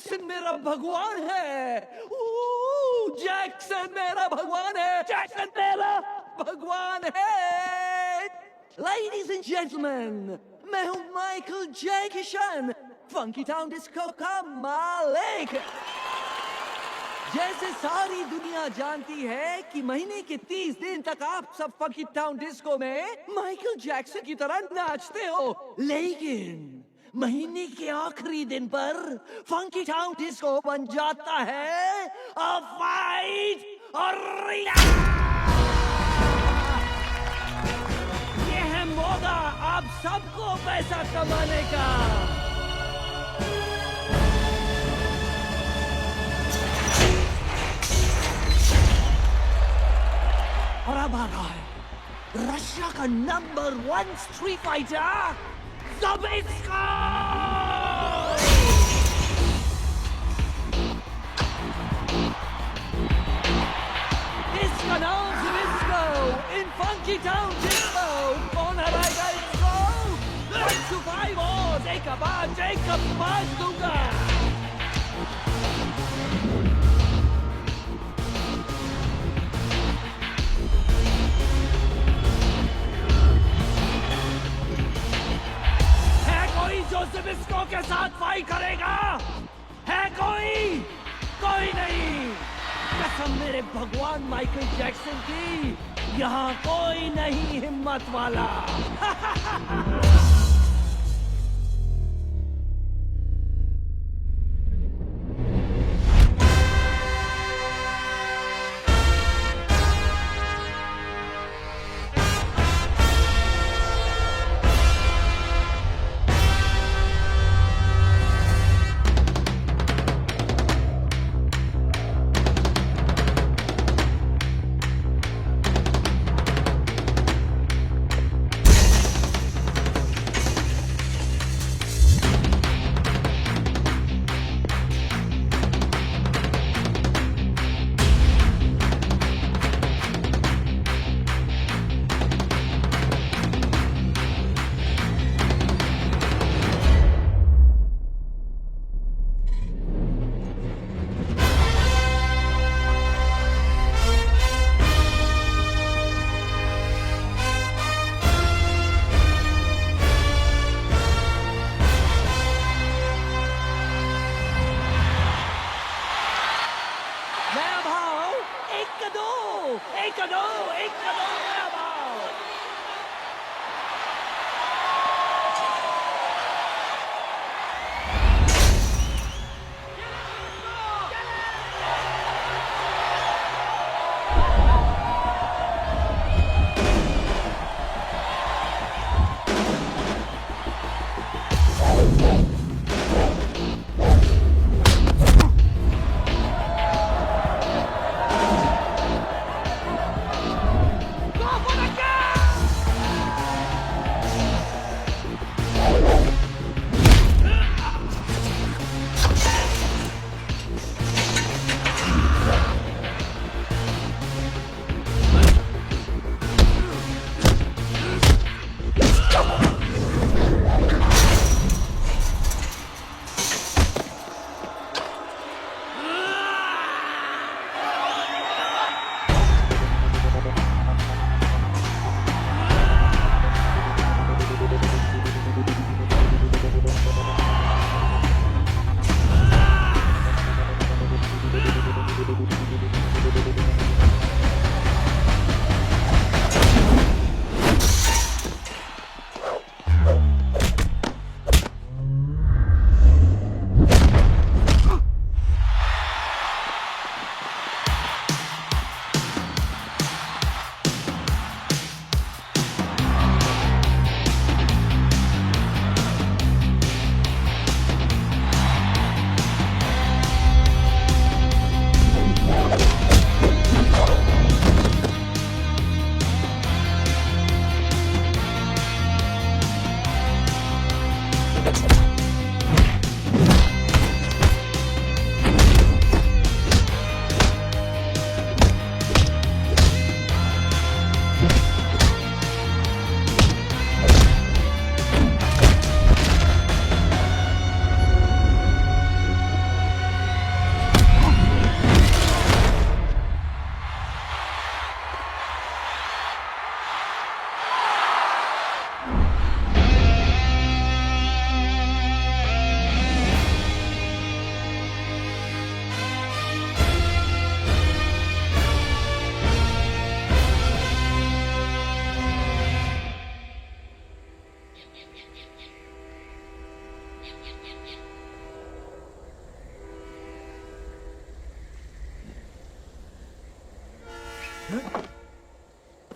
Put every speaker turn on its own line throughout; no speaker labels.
Jackson मेरा भगवान है। जैक्सन मेरा भगवान है। जैक्सन मेरा भगवान है। Ladies and gentlemen, मैं हूँ Michael Jackson, funky town disco का मालिक। जैसे सारी दुनिया जानती है कि महीने के 30 दिन तक आप सब फंकी टाउन डिस्को में माइकल जैक्सन की तरह नाचते हो, लेकिन महीने के आखिरी दिन पर फंकी टाउन डिस्को बन जाता है अ फाइट अरीना। ये है मौका आप सबको पैसा कमाने का। और अब आ रहा है रशिया का नंबर 1 स्ट्रीट फाइटर ज़बिस्को। इसका नाम ज़बिस्को इन फंकी टाउन डिस्को। कौन हराएगा इसको? 1 to 5 और एक का बाज दूंगा। जो ज़बिस्को के साथ फाइट करेगा है? कोई नहीं। कसम मेरे भगवान माइकल जैक्सन की, यहाँ कोई नहीं हिम्मत वाला।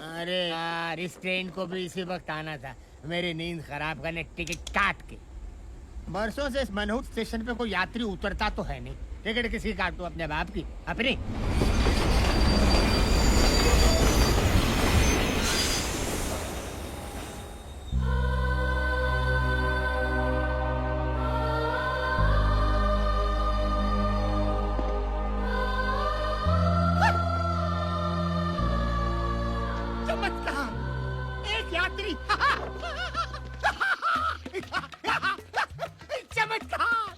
अरे यार, इस ट्रेन को भी इसी वक्त आना था। मेरी नींद खराब करने टिकट काट के। बरसों से इस मनहूस स्टेशन पे कोई यात्री उतरता तो है नहीं। टिकट किसी काटू, अपने बाप की, अपनी। यात्री चमत्कार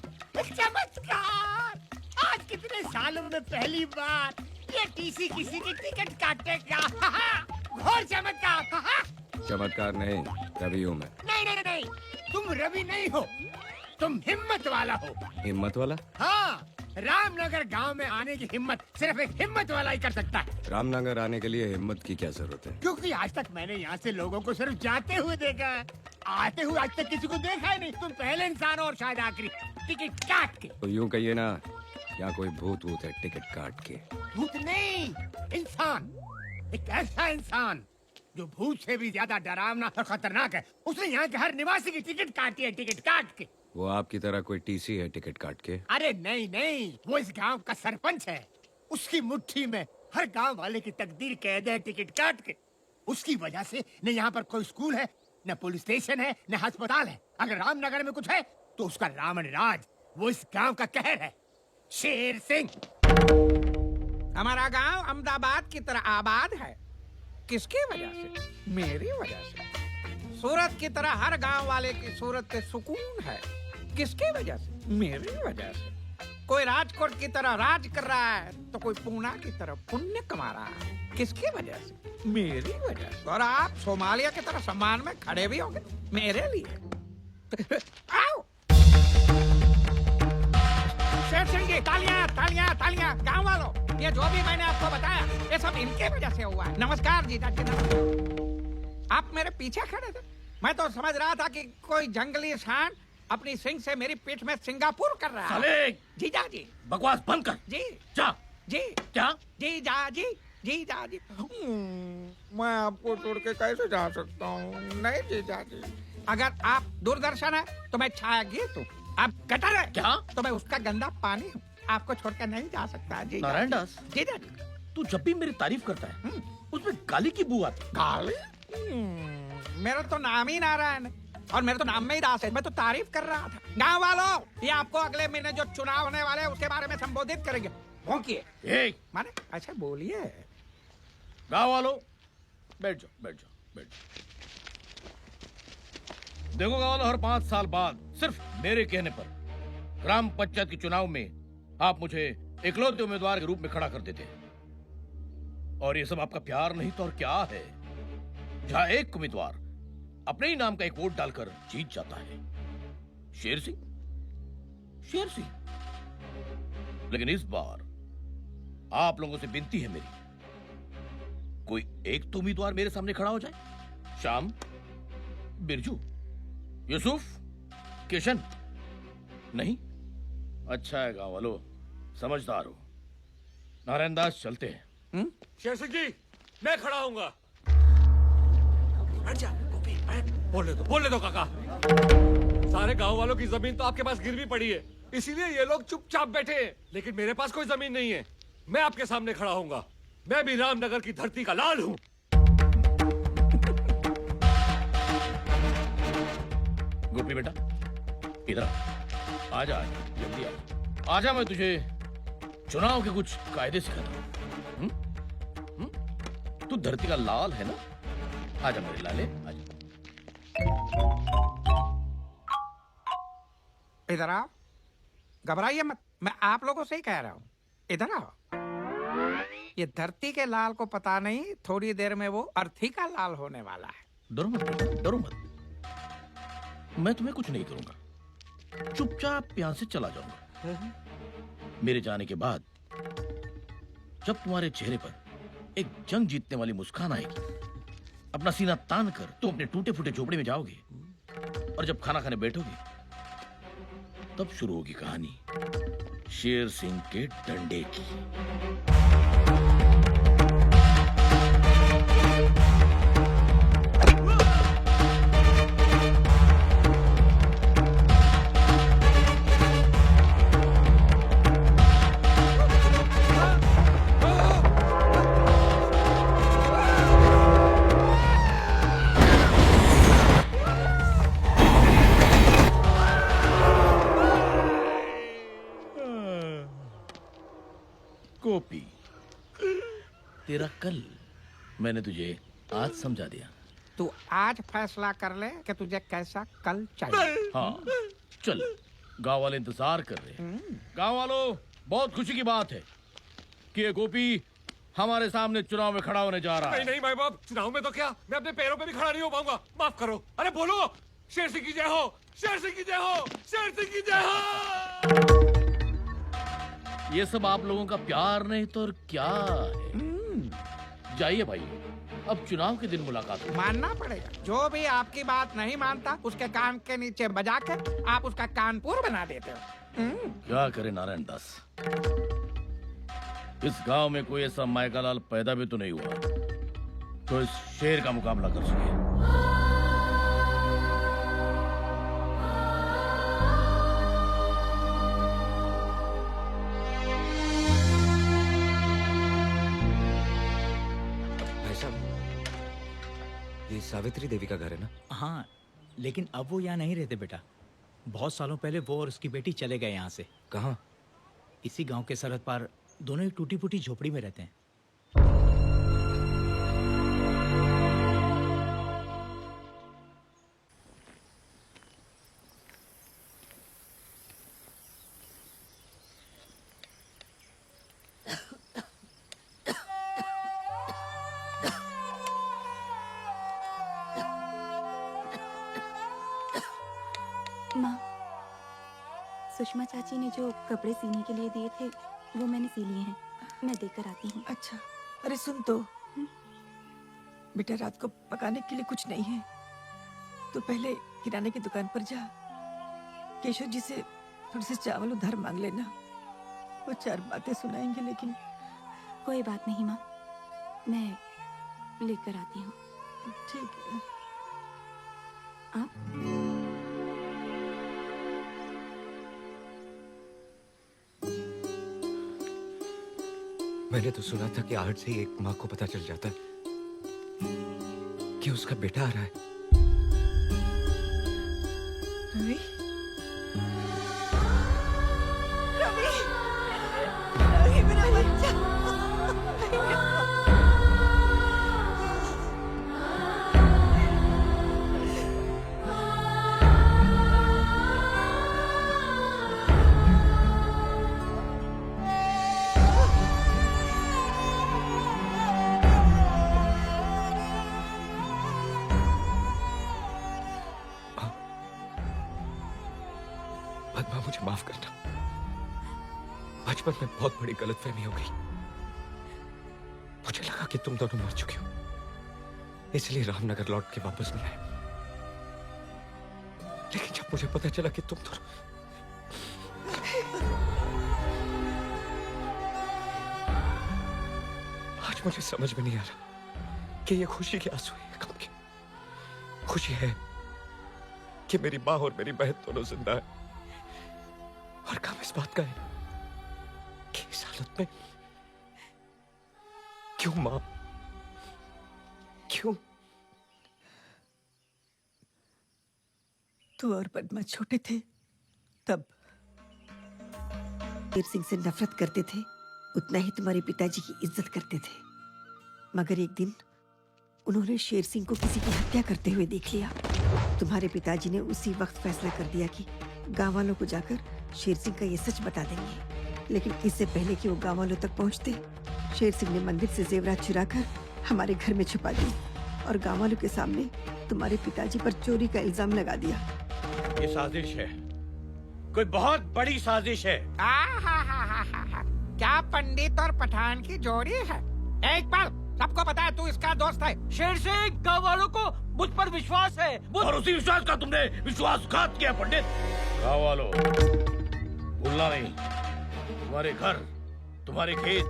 चमत्कार। आज कितने सालों में पहली बार ये टीसी किसी की टिकट काटेगा। घोर चमत्कार।
चमत्कार नहीं, रवि हूँ मैं।
नहीं नहीं नहीं, तुम रवि नहीं हो, तुम हिम्मत वाला हो।
हिम्मत वाला?
हाँ, रामनगर गांव में आने की हिम्मत सिर्फ एक हिम्मत वाला ही कर सकता है।
रामनगर आने के लिए हिम्मत की क्या जरूरत है?
क्योंकि आज तक मैंने यहाँ से लोगों को सिर्फ जाते हुए देखा है, आते हुए आज तक किसी को देखा ही नहीं। तुम पहले इंसान और शायद आखिरी। टिकट काट के।
तो यूँ कहिए ना, यहाँ कोई भूत वूत है टिकट काट के?
भूत नहीं, इंसान। एक ऐसा इंसान जो भूत से भी ज्यादा डरावना और खतरनाक है। उसने यहाँ के हर निवासी की टिकट काटी है, टिकट काट के।
वो आपकी तरह कोई टीसी है टिकट काट के?
अरे नहीं नहीं, वो इस गांव का सरपंच है। उसकी मुट्ठी में हर गांव वाले की तकदीर कैद है, टिकट काट के। उसकी वजह से न यहाँ पर कोई स्कूल है, न पुलिस स्टेशन है, न अस्पताल है। अगर रामनगर में कुछ है तो उसका रावण राज, वो इस गांव का कहर है। शेर सिंह।
हमारा गांव अहमदाबाद की तरह आबाद है। किसकी वजह से? मेरी वजह से। सूरत की तरह हर गांव वाले की सूरत पे सुकून है। किसकी वजह से? मेरी वजह से। कोई राजकोट की तरह राज कर रहा है तो कोई पूना की तरह पुण्य कमा रहा है। किसकी वजह से? मेरी वजह से। और आप सोमालिया की तरह सम्मान में खड़े भी होंगे मेरे लिए। आओ शेर सिंह जी, तालियां तालियां तालियां। गांव वालों, ये जो भी मैंने आपको बताया ये सब इनके वजह से हुआ है। नमस्कार जीजा जी, नमस्कार। आप मेरे पीछे खड़े थे, मैं तो समझ रहा था कि कोई जंगली सांड अपनी सिंग से मेरी पीठ में सिंगापुर कर रहा है। जीजा जी
बकवास बंद कर।
जी
जा।
जी
क्या?
जीजा जी, जीजा जी। मैं आपको छोड़ के कैसे जा सकता हूँ? नहीं जीजा जी, अगर आप दूरदर्शन है तो मैं छाया गीत हूँ। आप गटर है
क्या?
तो मैं उसका गंदा पानी हूँ। आपको छोड़कर नहीं जा सकता जी।
नारायण दास,
जीजा जी।
तू जब भी मेरी तारीफ करता है उसमें गाली की बू आती है।
गाली? मेरा तो नाम ही नारायण है और मेरे तो नाम में ही दास है। मैं तो तारीफ कर रहा था। गाँव वालों, ये आपको अगले महीने जो चुनाव होने वाले हैं उसके बारे में संबोधित करेंगे। भौंकिए। माने अच्छा बोलिए।
गाँव वालों, बैठ जाओ बैठ जाओ बैठ जाओ। देखो गाँव वालों, हर 5 साल बाद सिर्फ मेरे कहने पर ग्राम पंचायत के चुनाव में आप मुझे इकलौते उम्मीदवार के रूप में खड़ा कर देते हैं। और ये सब आपका प्यार नहीं तो और क्या है? जहां एक उम्मीदवार अपने ही नाम का एक वोट डालकर जीत जाता है, शेर सिंह, शेर सिंह। लेकिन इस बार आप लोगों से विनती है मेरी, कोई एक तो उम्मीदवार मेरे सामने खड़ा हो जाए। श्याम, बिरजू, यूसुफ, किशन। नहीं? अच्छा है गांव वालों, समझदार हो। नारायण दास, चलते हैं।
शेर सिंह जी, मैं खड़ा हूंगा। बैठ जा गोपी, बैठ। बोलने दो काका। सारे गांव वालों की जमीन तो आपके पास गिरवी पड़ी है, इसीलिए ये लोग चुपचाप बैठे हैं। लेकिन मेरे पास कोई जमीन नहीं है। मैं आपके सामने खड़ा हूंगा। मैं भी रामनगर की धरती का लाल हूँ।
गोपी बेटा, इधर आजा, जल्दी आजा। मैं तुझे चुनाव के कुछ कायदे सिखाता हूँ। तू धरती का लाल है ना? आजा मेरे लाले, आजा।
इधर आओ, घबराइए मत, मैं आप लोगों से ही कह रहा हूँ। इधर आओ। ये धरती के लाल को पता नहीं, थोड़ी देर में वो अर्थी का लाल होने वाला है।
डरो मत बेटा, डरो मत। मैं तुम्हें कुछ नहीं करूंगा, चुपचाप यहां से चला जाऊंगा। मेरे जाने के बाद जब तुम्हारे चेहरे पर एक जंग जीतने वाली मुस्कान आएगी, अपना सीना तान कर तुम अपने टूटे फूटे झोपड़े में जाओगे, और जब खाना खाने बैठोगी तब शुरू होगी कहानी शेर सिंह के डंडे की। गोपी, तेरा कल मैंने तुझे आज समझा दिया।
तू आज फैसला कर ले कि तुझे कैसा कल चाहिए।
हाँ चल, गांव वाले इंतजार कर रहे हैं। गांव वालों, बहुत खुशी की बात है कि ये गोपी हमारे सामने चुनाव में खड़ा होने जा रहा है।
नहीं नहीं भाई बाप, चुनाव में तो क्या, मैं अपने पैरों पे भी खड़ा नहीं हो पाऊंगा। माफ करो। अरे बोलो, शेर सिंह की जय हो, शेर सिंह की जय हो, शेर सिंह की जय हो।
ये सब आप लोगों का प्यार नहीं तो और क्या है। जाइए भाई, अब चुनाव के दिन मुलाकात होगी।
मानना पड़ेगा, जो भी आपकी बात नहीं मानता उसके कान के नीचे बजाकर आप उसका कानपुर बना देते हो।
क्या करे नारायण दास, इस गांव में कोई ऐसा मायकालाल पैदा भी तो नहीं हुआ तो इस शेर का मुकाबला कर सके।
ये सावित्री देवी का घर है ना?
हाँ, लेकिन अब वो यहाँ नहीं रहते बेटा। बहुत सालों पहले वो और उसकी बेटी चले गए यहाँ से।
कहाँ?
इसी गांव के सरहद पार दोनों एक टूटी फूटी झोपड़ी में रहते हैं।
माँ, सुषमा चाची ने जो कपड़े सीने के लिए दिए थे वो मैंने सी लिए हैं, मैं देकर आती हूँ।
अच्छा, अरे सुन तो, बेटा रात को पकाने के लिए कुछ नहीं है तो पहले किराने की दुकान पर जा, केशव जी से थोड़े से चावल उधार मांग लेना। वो चार बातें सुनाएंगे। लेकिन
कोई बात नहीं माँ, मैं लेकर आती हूँ।
ठीक है।
आप
मैंने तो सुना था कि आज से ही एक माँ को पता चल जाता है कि उसका बेटा आ रहा है।
रवि, रवि, रवि मेरा बच्चा।
पद्मा, मुझे माफ करना। बचपन में बहुत बड़ी गलतफहमी हो गई। मुझे लगा कि तुम दोनों मर चुके हो, इसलिए रामनगर लौट के वापस नहीं आए। लेकिन जब मुझे पता चला कि तुम दोनों आज मुझे समझ में नहीं आ रहा कि ये खुशी के आंसू है, गम के। खुशी है कि मेरी माँ और मेरी बहन दोनों जिंदा है, और काम इस बात का है कि इस हालत में क्यों माँ, क्यों?
तू और पद्मा छोटे थे तब शेर सिंह से नफरत करते थे, उतना ही तुम्हारे पिताजी की इज्जत करते थे। मगर एक दिन उन्होंने शेर सिंह को किसी की हत्या करते हुए देख लिया। तुम्हारे पिताजी ने उसी वक्त फैसला कर दिया कि गांव वालों को जाकर शेर सिंह का ये सच बता देंगे। लेकिन इससे पहले कि वो गांव वालों तक पहुंचते, शेर सिंह ने मंदिर से जेवरात चुराकर हमारे घर में छुपा दिए और गांव वालों के सामने तुम्हारे पिताजी पर चोरी का इल्जाम लगा दिया।
ये साजिश है, कोई बहुत बड़ी साजिश है।
क्या पंडित और पठान की जोड़ी है। एक पल, सबको पता है तू इसका दोस्त है।
शेर सिंह, गांव वालों को मुझ पर विश्वास है। और उसी विश्वास का तुमने विश्वासघात किया पंडित। गांव वालों, भूलना नहीं, तुम्हारे घर, तुम्हारे खेत,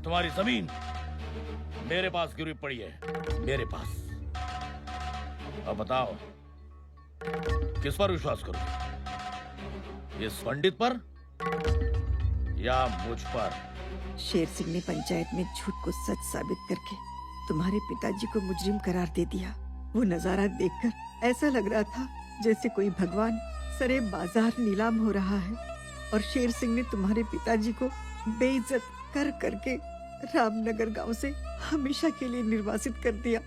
तुम्हारी जमीन मेरे पास गिरवी पड़ी है, मेरे पास। अब बताओ किस पर विश्वास करोगे, इस पंडित पर या मुझ पर?
शेर सिंह ने पंचायत में झूठ को सच साबित करके तुम्हारे पिताजी को मुजरिम करार दे दिया। वो नजारा देखकर ऐसा लग रहा था जैसे कोई भगवान सरे बाजार नीलाम हो रहा है, और शेर सिंह ने तुम्हारे पिताजी को बेइज्जत कर करके रामनगर गांव से हमेशा के लिए निर्वासित कर दिया।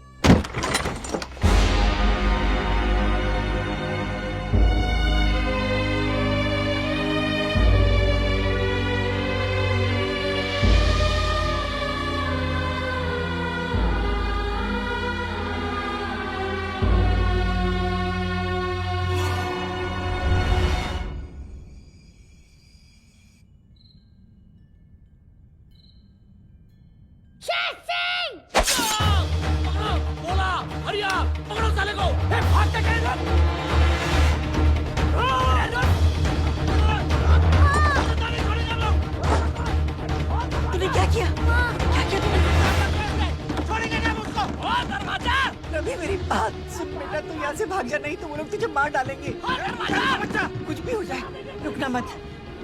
तूने क्या किया? क्या किया तूने?
छोड़ेंगे ना उसको। ओ दरवाजा!
रवि, मेरी बात सुन बेटा, तू यहाँ से भाग जा, नहीं तो वो लोग तुझे मार डालेंगे।
बच्चा,
कुछ भी हो जाए, रुकना मत,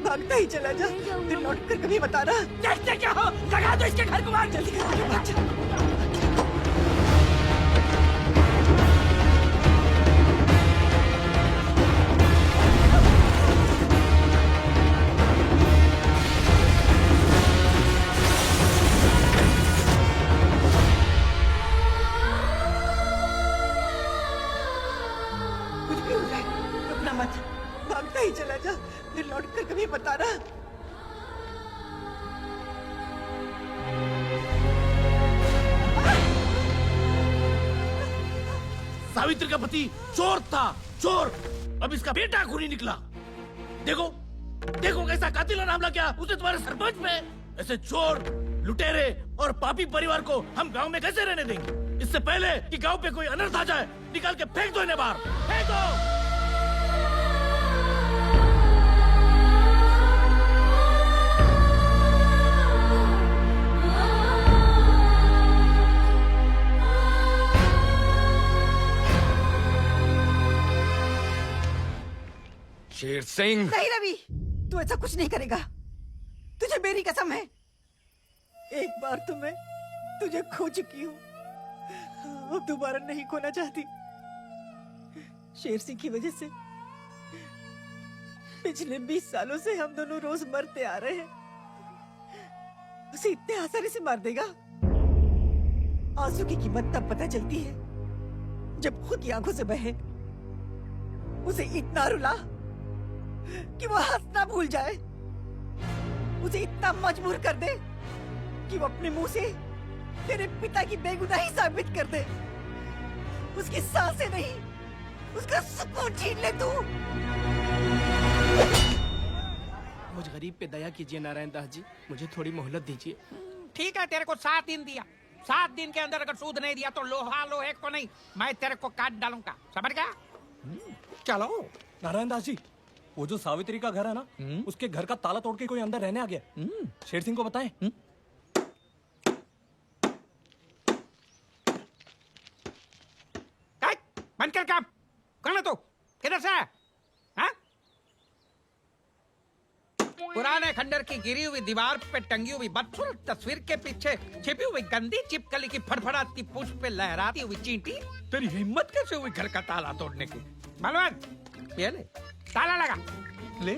भागता ही चला जा, फिर लौट कर कभी बताना।
देखते क्या हो, लगा दो इसके घर को मार।
जल्दी कर, भाग जा। मत, भागता ही चला जा, फिर लौट कर कभी बताना।
सावित्री का पति चोर था, चोर। अब इसका बेटा खूनी निकला। देखो देखो कैसा कातिलाना हमला किया उसने तुम्हारे सरपंच पे। ऐसे चोर, लुटेरे और पापी परिवार को हम गांव में कैसे रहने देंगे? इससे पहले कि गांव पे कोई अनर्थ आ जाए, निकाल के फेंक दो इन्हें बाहर, फेंक दो।
शेर सिंह!
नहीं रवि, तू ऐसा कुछ नहीं करेगा, तुझे मेरी कसम है। एक बार तो मैं तुझे खो चुकी हूँ, अब दोबारा नहीं खोना चाहती। शेर सिंह की वजह से पिछले 20 सालों से हम दोनों रोज मरते आ रहे हैं। उसे इतने आसानी से मार देगा? आंसू की कीमत तब पता चलती है जब खुद की आंखों से बहे। उसे इतना रुला कि वो हंसना भूल जाए, उसे इतना मजबूर कर दे कि वो अपने मुंह से तेरे पिता की बेगुनाही साबित कर दे। उसकी सांसें नहीं, उसका सुकून छीन ले तू।
मुझ गरीब पे दया कीजिए नारायण दास जी, मुझे थोड़ी मोहलत दीजिए।
ठीक है, तेरे को 7 दिन दिया। 7 दिन के अंदर अगर सूद नहीं दिया तो लोहा लोहे को नहीं, मैं तेरे को काट डालूंगा, समझ गया? चलो।
नारायण दास जी, वो जो सावित्री का घर है ना, उसके घर का ताला तोड़ के कोई अंदर रहने आ गया। शेर सिंह को बताएं।
बंद कर काम। कौन है तू? किधर से है? हाँ? पुराने खंडर की गिरी हुई दीवार पे टंगी हुई बदसूरत तस्वीर के पीछे छिपी हुई गंदी चिपकली की फड़फड़ाती पूंछ पे लहराती हुई चींटी। तेरी हिम्मत कैसे हुई घर का ताला तोड़ने की? मालूम? ये ले, ताला लगा ले।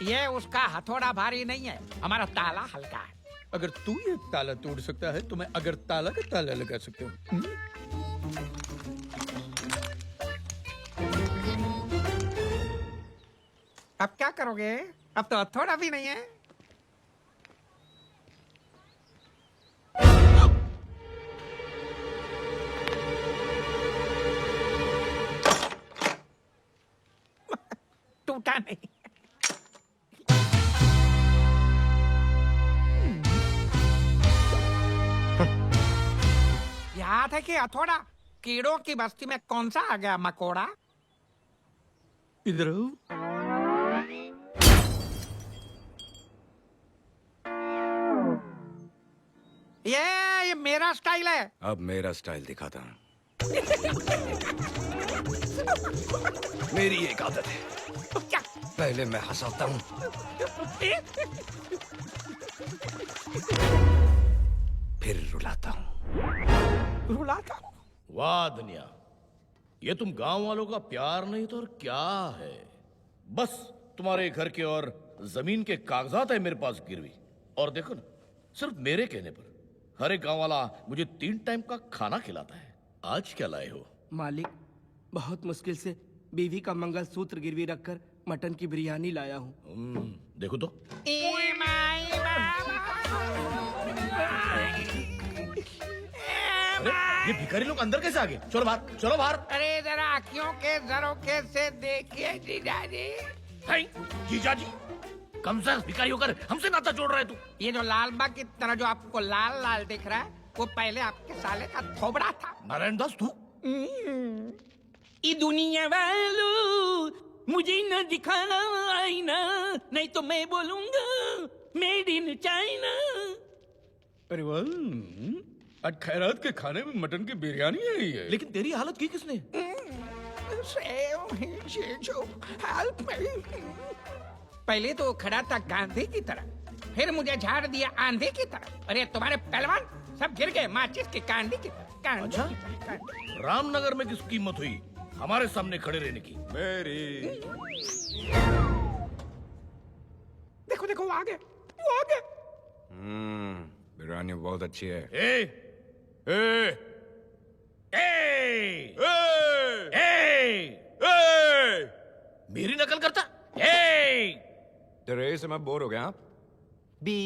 ये उसका हथौड़ा भारी नहीं है, हमारा ताला हल्का है।
अगर तू ये ताला तोड़ सकता है तो मैं अगर ताला का ताला लगा सकता हूँ।
अब क्या करोगे? अब तो हथौड़ा भी नहीं है। टूटा नहीं। याद है कि हथौड़ा? कीड़ों की बस्ती में कौन सा आ गया मकोड़ा?
इधर
ये मेरा स्टाइल है।
अब मेरा स्टाइल दिखाता हूँ। मेरी एक आदत है,
क्या?
पहले मैं हंसाता हूँ, फिर रुलाता हूँ।
रुलाता हूँ?
वाह दुनिया, ये तुम गांव वालों का प्यार नहीं तो और क्या है? बस तुम्हारे घर के और जमीन के कागजात है मेरे पास गिरवी। और देखो ना, सिर्फ मेरे कहने पर हर एक गांव वाला मुझे 3 टाइम का खाना खिलाता है। आज क्या लाए हो?
मालिक, बहुत मुश्किल से बीवी का मंगलसूत्र गिरवी रखकर मटन की बिरयानी लाया हूँ।
देखो तो। अरे ये भिखारी लोग अंदर कैसे आ गए? चलो बाहर, चलो बाहर।
अरे जरा आँखों के झरोखे से देखिए जीजाजी।
जीजाजी, कम से भिखारी होकर हमसे नाता जोड़ रहे तू।
ये जो लाल बाग की तरह जो आपको लाल लाल दिख रहा है, वो पहले आपके साले का थोबड़ा था।
नारायण दास तू?
ये दुनिया वालों, मुझे न दिखाना आईना, नहीं तो मैं बोलूंगा मेड इन चाइना।
अरे वाह, आज खैरात के खाने में मटन की बिरयानी है ये।
लेकिन तेरी हालत की किसने?
पहले तो खड़ा था गांधी की तरह, फिर मुझे झाड़ दिया आंधी की तरह। अरे तुम्हारे पहलवान सब गिर गए माचिस की कांडी की तरह।
अच्छा? रामनगर में किस कीमत हुई हमारे सामने खड़े रहने की?
मेरी।
देखो देखो, वो आ गए, वो आ गए।
बिरयानी बहुत अच्छी है।
ए! ए! ए! ए! ए! मेरी नकल करता? ए!
तेरे से मैं बोर हो गया। बी।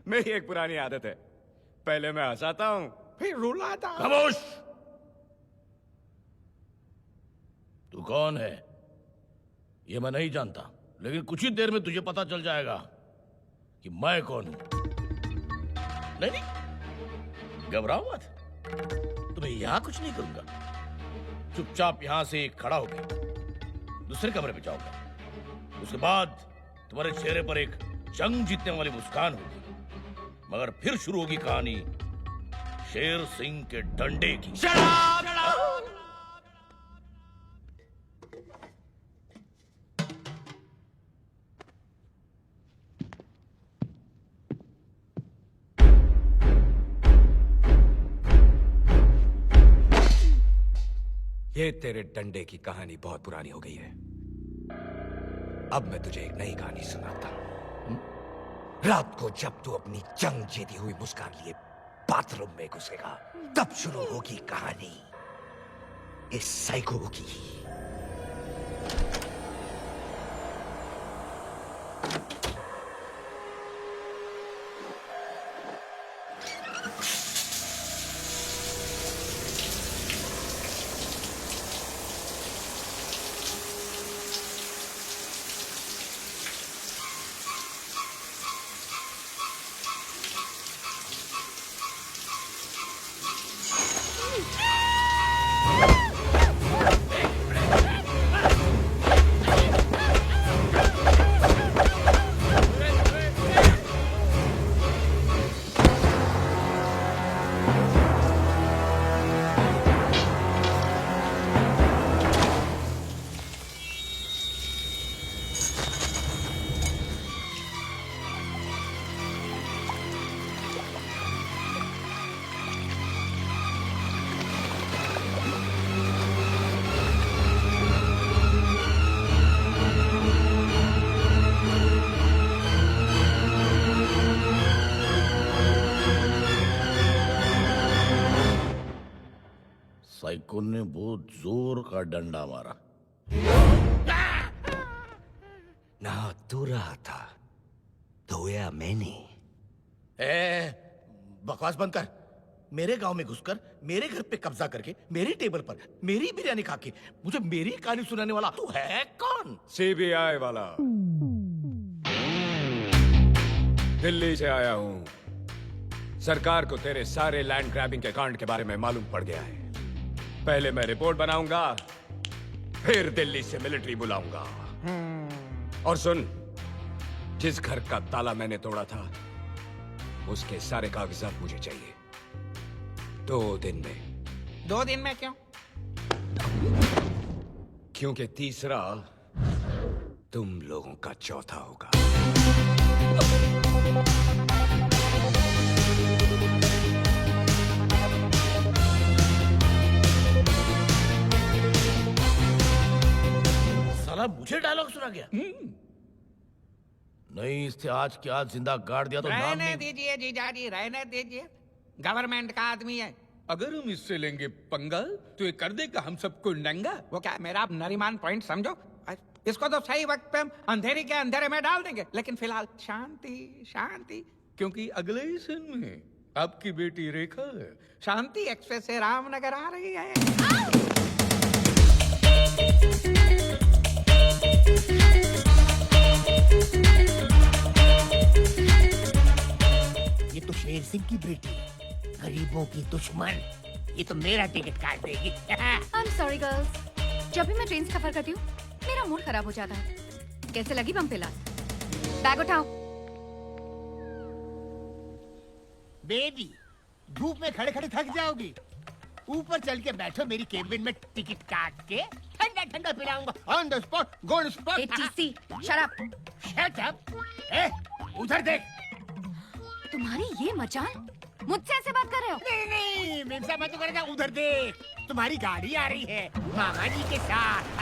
मेरी एक पुरानी आदत है, पहले मैं हंसाता हूँ,
फिर रुलाता हूँ।
खामोश! तू कौन है ये मैं नहीं जानता, लेकिन कुछ ही देर में तुझे पता चल जाएगा कि मैं कौन हूं। नहीं नहीं, घबराओ मत, तुम्हें यहां कुछ नहीं करूंगा। चुपचाप यहां से खड़ा होकर दूसरे कमरे में जाऊंगा। उसके बाद तुम्हारे चेहरे पर एक जंग जीतने वाली मुस्कान होगी, मगर फिर शुरू होगी कहानी शेर सिंह के डंडे की।
ये तेरे डंडे की कहानी बहुत पुरानी हो गई है। अब मैं तुझे एक नई कहानी सुनाता हूं। रात को जब तू अपनी जंग जीती हुई मुस्कान लिए बाथरूम में घुसेगा, तब शुरू होगी कहानी इस साइको की।
साइको ने बहुत जोर का डंडा मारा।
ना तू रहा था, धोया मैंने।
ए, बकवास बंद कर।
मेरे गांव में घुसकर मेरे घर पे कब्जा करके मेरी टेबल पर मेरी बिरयानी खा के मुझे मेरी कहानी सुनाने वाला तू है कौन?
सीबीआई वाला। दिल्ली से आया हूं। सरकार को तेरे सारे लैंड ग्रैबिंग के कांड के बारे में मालूम पड़ गया है। पहले मैं रिपोर्ट बनाऊंगा, फिर दिल्ली से मिलिट्री बुलाऊंगा। और सुन, जिस घर का ताला मैंने तोड़ा था उसके सारे कागजात मुझे चाहिए 2 दिन में।
2 दिन में क्यों?
क्योंकि तीसरा तुम लोगों का चौथा होगा।
साला मुझे डायलॉग सुना गया। नहीं, इससे आज के आज जिंदा गाड़ दिया तो नाम
रहने
नहीं।
दीजिए जीजाजी, रहने दीजिए। गवर्नमेंट का आदमी है। अगर हम इससे लेंगे पंगा तो ये कर देगा हम सबको नंगा। वो क्या मेरा आप नरीमान पॉइंट समझो। इसको तो सही वक्त पे हम अंधेरी के अंधेरे में डाल देंगे, लेकिन फिलहाल शांति शांति, क्योंकि अगले ही सीन में आपकी बेटी रेखा शांति एक्सप्रेस से रामनगर आ रही है।
ये तो शेर सिंह की बेटी है, गरीबों की दुश्मन। ये तो मेरा टिकट काट देगी।
आई एम सॉरी गर्ल्स, जब भी मैं ट्रेन से सफर करती हूँ मेरा मूड खराब हो जाता है। कैसे लगी बम्पेला? बैग उठाओ।
बेबी, धूप में खड़े खड़े थक जाओगी। ऊपर चल के बैठो मेरी केबिन में, टिकट काट के ठंडा ठंडा पिलाऊंगा on the spot, gold spot.
TC, shut up.
Shut up. ए, उधर देख।
तुम्हारी ये मचान मुझसे ऐसे बात कर रहे हो?
नहीं नहीं, मेमसा मत करेगा। उधर देख, तुम्हारी गाड़ी आ रही है मामा जी के साथ।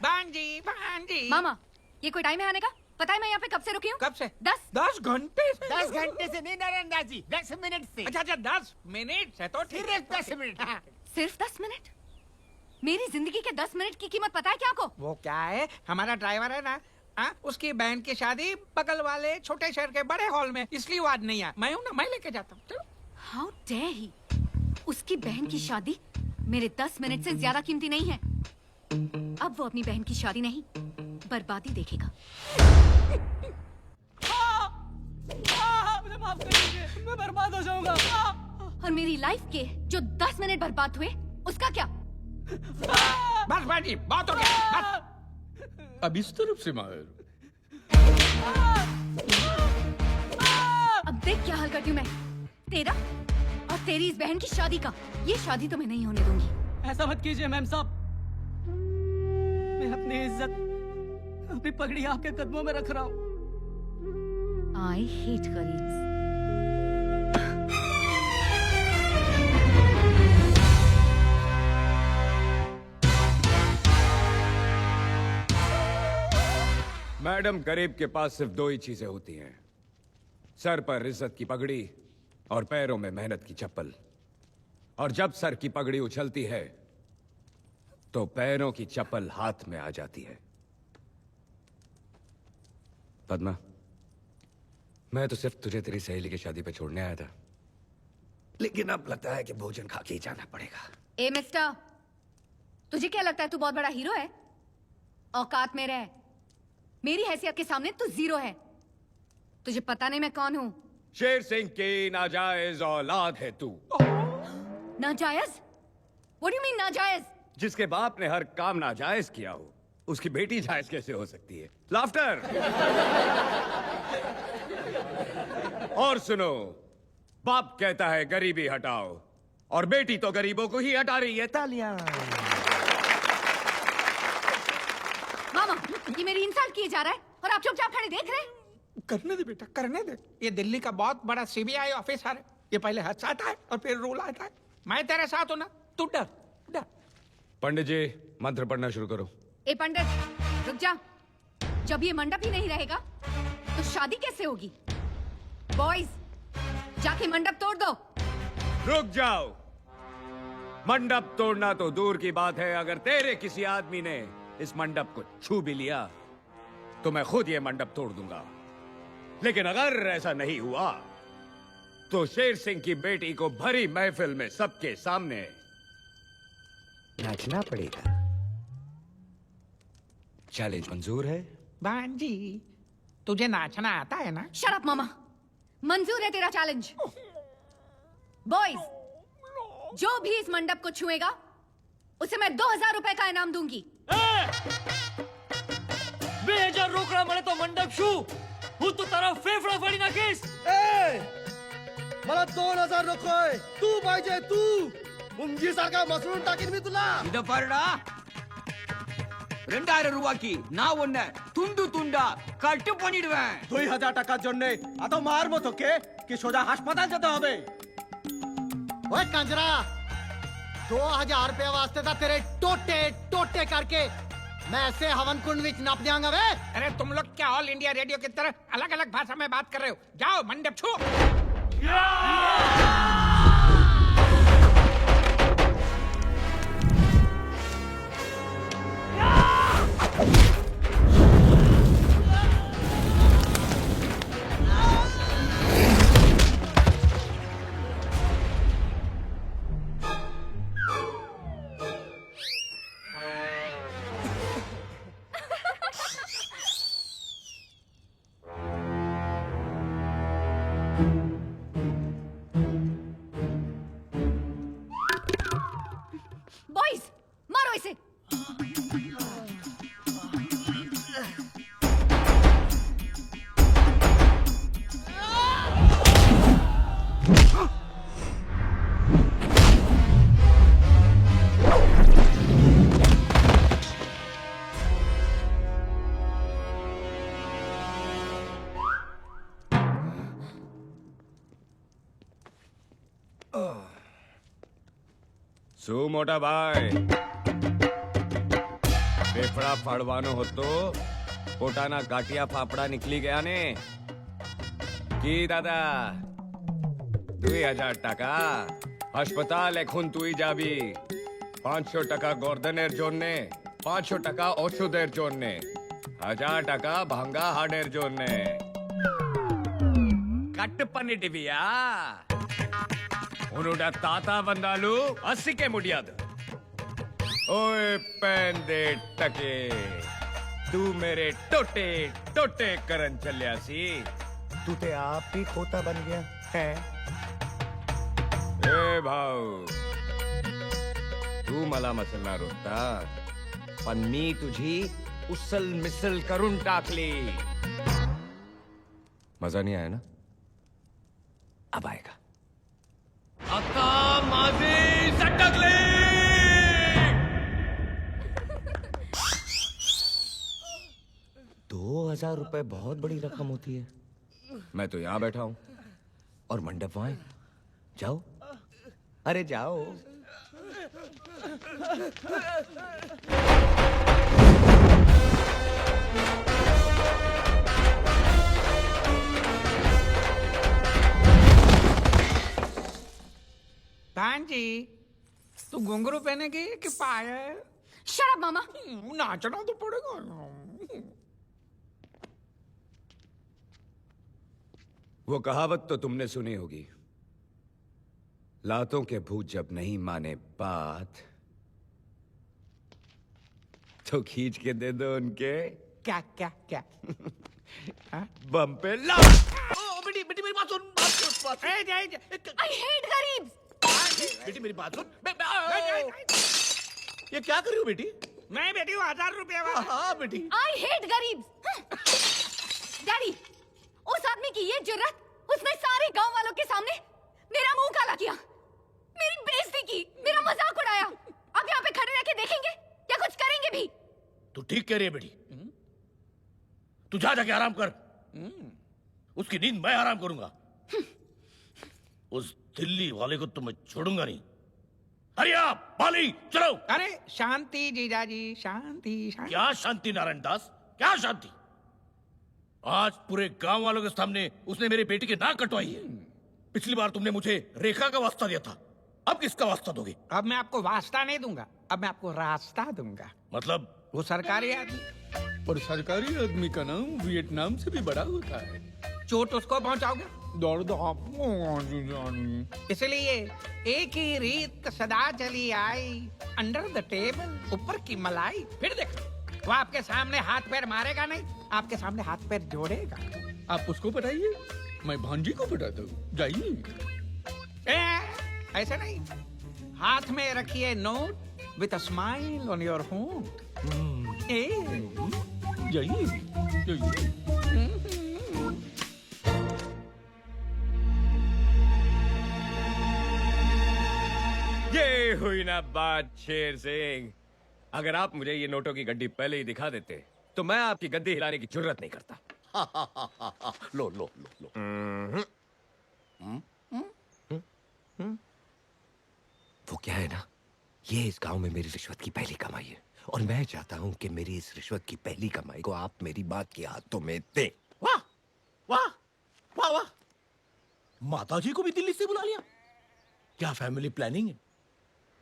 भांजी भांजी।
मामा, ये कोई टाइम है आने का? पता है मैं यहाँ पे कब से रुकी हूँ?
कब से?
10
घंटे से।
10 घंटे से नहीं नरेंद्र, 10 मिनट से।
अच्छा 10 मिनट से तो ठीक है।
सिर्फ 10 मिनट। हाँ।
सिर्फ 10 मिनट? मेरी जिंदगी के 10 मिनट की कीमत पता है क्या आपको?
वो क्या है, हमारा ड्राइवर है ना, उसकी बहन की शादी बगल वाले छोटे शहर के बड़े हॉल में, इसलिए वो आज नहीं आया। मैं हूँ ना, मैं लेके जाता हूँ।
How dare he! उसकी बहन की शादी मेरे 10 मिनट से ज्यादा कीमती नहीं है। अब वो अपनी बहन की शादी नहीं, बर्बादी देखेगा।
मुझे माफ कर दीजिए, मैं बर्बाद हो जाऊंगा।
और मेरी लाइफ के जो 10 मिनट बर्बाद हुए उसका क्या?
बस भांजी, बहुत हो गया। बस। अब इस तरफ से मार।
अब देख क्या हाल करती हूँ मैं तेरा और तेरी इस बहन की शादी का। ये शादी तो मैं नहीं होने दूंगी।
ऐसा मत कीजिए मैम साहब, मैं अपनी इज्जत, अपनी पगड़ी आपके कदमों में रख रहा हूँ।
I hate गरीब्स।
मैडम, गरीब के पास सिर्फ 2 ही चीजें होती हैं, सर पर इज्जत की पगड़ी और पैरों में मेहनत की चप्पल। और जब सर की पगड़ी उछलती है तो पैरों की चप्पल हाथ में आ जाती है। पद्मा, मैं तो सिर्फ तुझे तेरी सहेली की शादी पे छोड़ने आया था, लेकिन अब लगता है कि भोजन खा के ही जाना पड़ेगा।
ए मिस्टर, तुझे क्या लगता है तू बहुत बड़ा हीरो है? औकात में रह। मेरी हैसियत के सामने तू जीरो है। तुझे पता नहीं मैं कौन हूँ?
शेर सिंह की नाजायज औलाद है तू।
नाजायज? What do you mean नाजायज?
जिसके बाप ने हर काम नाजायज किया हो, उसकी बेटी जायज कैसे हो सकती है? लाफ्टर। और सुनो, बाप कहता है गरीबी हटाओ, और बेटी तो गरीबों को ही हटा रही है। तालियां।
मामा, ये मेरी इंसल्ट किए जा रहा है और आप चुपचाप खड़े देख रहे हैं।
करने दे बेटा, करने दे। ये दिल्ली का बहुत बड़ा सीबीआई ऑफिसर है। ये पहले हंसाता है और फिर रुलाता है। मैं तेरे साथ हूं ना, तू डर डर।
पंडित जी, मंत्र पढ़ना शुरू करो।
ए पंडित, रुक जा। जब ये मंडप ही नहीं रहेगा तो शादी कैसे होगी? बॉयज, जाके मंडप तोड़ दो।
रुक जाओ। मंडप तोड़ना तो दूर की बात है, अगर तेरे किसी आदमी ने इस मंडप को छू भी लिया तो मैं खुद ये मंडप तोड़ दूंगा। लेकिन अगर ऐसा नहीं हुआ तो शेर सिंह की बेटी को भरी महफिल में सबके सामने नाचना पड़ेगा। चैलेंज मंजूर है?
भांजी, तुझे नाचना आता है ना?
शट अप मामा। मंजूर है तेरा चैलेंज। बॉयज, जो भी इस मंडप को छुएगा उसे मैं 2000 रुपए का इनाम दूंगी।
2000 रोकड़ा मळे तो मंडप शू હું તો તારા ફેફડા ફાડી નાખીશ।
मला 2000 नकोय, तू पाहिजे तू। मुंगी सारखा मसळून टाकीन मी तुला।
இத பாருடா, 2000 ரூபாய்க்கு நான் உன்னை துண்டு துண்டா கட்டு பண்ணிடுவேன்।
2000 টাকার জন্য এত মার মতো কে কি সোজা হাসপাতাল যেতে হবে? ओए कंजरा, 2000 रुपए वास्ते था तेरे टोटे टोटे करके मैं ऐसे हवन कुंड विच नप जाऊंगा वे।
अरे तुम लोग क्या ऑल इंडिया रेडियो की तरह अलग अलग भाषा में बात कर रहे हो? जाओ मंडप छू।
बॉयज, मारो इसे।
શું મોટા ભાઈ, ફેફડા ફાડવાનો હતો, પોતાના ગાંઠિયા ફાફડા નીકળી ગયા ને? কি দাদা, 2000 টাকা হাসপাতাল এখন তুই যাবি। 500 টাকা গর্দনের জন্যে, 500 টাকা ওষুধের জন্যে, 1000 টাকা ভাঙ্গা হাড়ের জন্যে। కట్ పని డివియా उन्होंने ताता बंदालू 80 के मुड़ियाद। ओए पैन दे टके, तू मेरे टोटे टोटे करन चलिया सी। तू ते आप ही खोता बन गया है। ए भाऊ, तू मला मसलना रोता, पण मी तुझी उसल मिसल करून टाकली। मजा नहीं आया ना? अब आएगा। आता माझी सटकली। 2000 रुपए बहुत बड़ी रकम होती है। मैं तो यहां बैठा हूं और मंडप वहां है। जाओ, अरे जाओ।
भांजी, तू घुंघरू पहनेगी कि पायल?
शट अप मामा।
नाचना तो पड़ेगा।
वो कहावत तो तुमने सुनी होगी, लातों के भूत जब नहीं माने बात तो खींच के दे दो उनके।
क्या क्या क्या?
बम पे ला।
बेटी बेटी मेरी बात सुन, बात सुन।
I hate गरीब।
बेटी मेरी बात सुन। ये क्या कर रही हो बेटी?
मैं बेटी हूँ 1000 रुपया वाला।
हाँ बेटी।
I hate गरीब। डैडी, उस आदमी की ये जुर्रत, उसने सारे गांव वालों के सामने मेरा मुंह काला किया, मेरी बेइज्जती की, मेरा मजाक उड़ाया। अब यहाँ पे खड़े रह के देखेंगे या कुछ करेंगे भी?
तू ठीक कह रही है बेटी। तू जा जाके आराम कर। उसकी नींद मैं आराम करूंगा। उस दिल्ली वाले को तो मैं छोड़ूंगा नहीं। अरे आप बाली चलो।
अरे शांति जीजाजी, शांति शांति।
क्या शांति नारायण दास, क्या शांति? आज पूरे गांव वालों के सामने उसने मेरी बेटी की नाक कटवाई है। पिछली बार तुमने मुझे रेखा का वास्ता दिया था, अब किसका वास्ता दोगे?
अब मैं आपको वास्ता नहीं दूंगा, अब मैं आपको रास्ता दूंगा।
मतलब?
वो सरकारी आदमी।
और सरकारी आदमी का नाम वियतनाम से भी बड़ा होता है।
चोट उसको पहुंचाओगे, इसलिए एक ही रीत सदा चली आई, अंडर द टेबल, ऊपर की मलाई। फिर देखो, वो आपके सामने हाथ पैर मारेगा नहीं, आपके सामने हाथ पैर जोड़ेगा।
आप उसको पटाइए, मैं भांजी को पटाता हूँ। जाइए।
ऐसा नहीं, हाथ में रखिए note with a smile on your होंठ।
जाइए जाइए।
ये हुई ना बात शेर सिंह। अगर आप मुझे ये नोटों की गड्डी पहले ही दिखा देते तो मैं आपकी गद्दी हिलाने की जरूरत नहीं करता।
लो लो लो लो।
वो क्या है ना, ये इस गांव में मेरी रिश्वत की पहली कमाई है और मैं चाहता हूं कि मेरी इस रिश्वत की पहली कमाई को आप मेरी बात के हाथों में दें।
वाह वाह वाह वाह, माताजी को भी दिल्ली से बुला लिया। क्या फैमिली प्लानिंग है।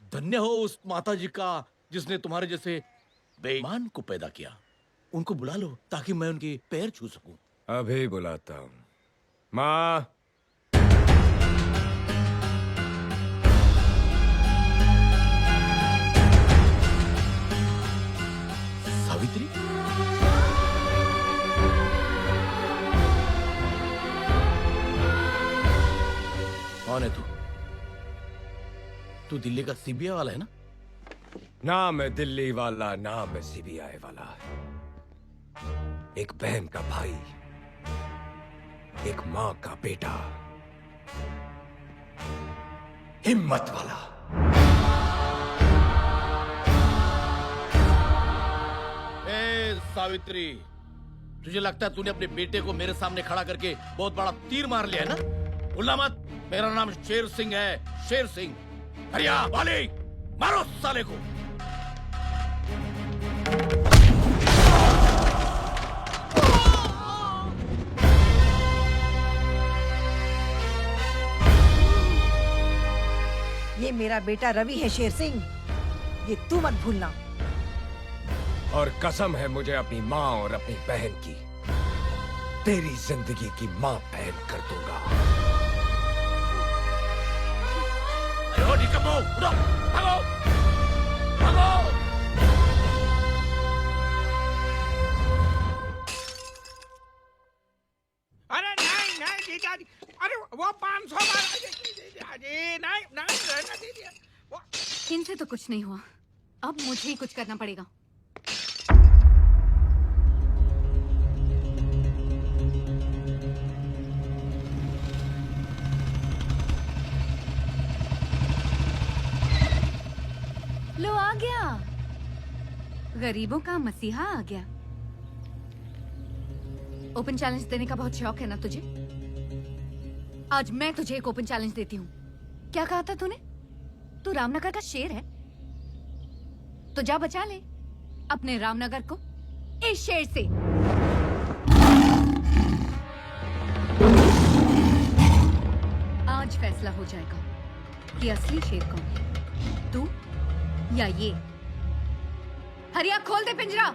धन्य हो उस माताजी का जिसने तुम्हारे जैसे बेईमान को पैदा किया। उनको बुला लो ताकि मैं उनके पैर छू सकूं।
अभी बुलाता हूं। माँ,
सावित्री, कौन है तू दिल्ली का सीबीआई वाला है ना?
ना मैं दिल्ली वाला, ना मैं सीबीआई वाला। एक बहन का भाई, एक माँ का बेटा, हिम्मत वाला।
ए सावित्री, तुझे लगता है तूने अपने बेटे को मेरे सामने खड़ा करके बहुत बड़ा तीर मार लिया है ना? भूलना मत, मेरा नाम शेर सिंह है, शेर सिंह। हरिया वाली, मारो साले को।
ये मेरा बेटा रवि है शेर सिंह, ये तू मत भूलना।
और कसम है मुझे अपनी माँ और अपनी बहन की, तेरी जिंदगी की माँ बहन कर दूंगा।
अरे निकम्मो, उठो, भागो, भागो।
अरे नहीं नहीं जीजा जी, अरे वो 500 नहीं नहीं, रहने दीजिए।
इनसे तो कुछ नहीं हुआ, अब मुझे ही कुछ करना पड़ेगा। लो आ गया, गरीबों का मसीहा आ गया। ओपन चैलेंज देने का बहुत शौक है ना तुझे? आज मैं तुझे एक ओपन चैलेंज देती हूँ। क्या कहा था तूने? तू रामनगर का शेर है, तो जा बचा ले अपने रामनगर को इस शेर से। आज फैसला हो जाएगा कि असली शेर कौन है, तू या ये। हरिया खोल दे पिंजरा।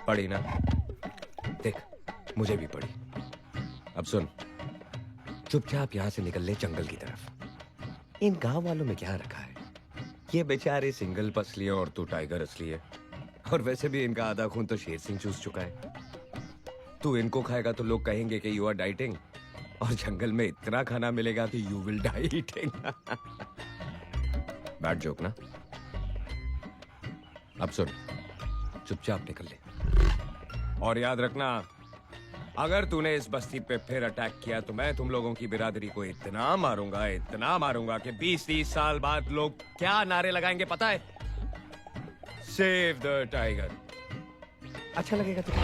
पड़ी ना? देख, मुझे भी पड़ी। अब सुन, चुपचाप यहाँ से निकल ले जंगल की तरफ। इन गांव वालों में क्या रखा है? ये बेचारे सिंगल पसली है और तू टाइगर असली है। और वैसे भी इनका आधा खून तो शेर सिंह चूस चुका है। तू इनको खाएगा तो लोग कहेंगे कि यू आर डाइटिंग, और जंगल में इतना खाना मिलेगा कि you will dieting. Bad joke ना? अब सुन, चुपचाप निकल ले। और याद रखना, अगर तूने इस बस्ती पे फिर अटैक किया तो मैं तुम लोगों की बिरादरी को इतना मारूंगा कि 20-30 साल बाद लोग क्या नारे लगाएंगे पता है? Save the tiger. अच्छा लगेगा तुझे?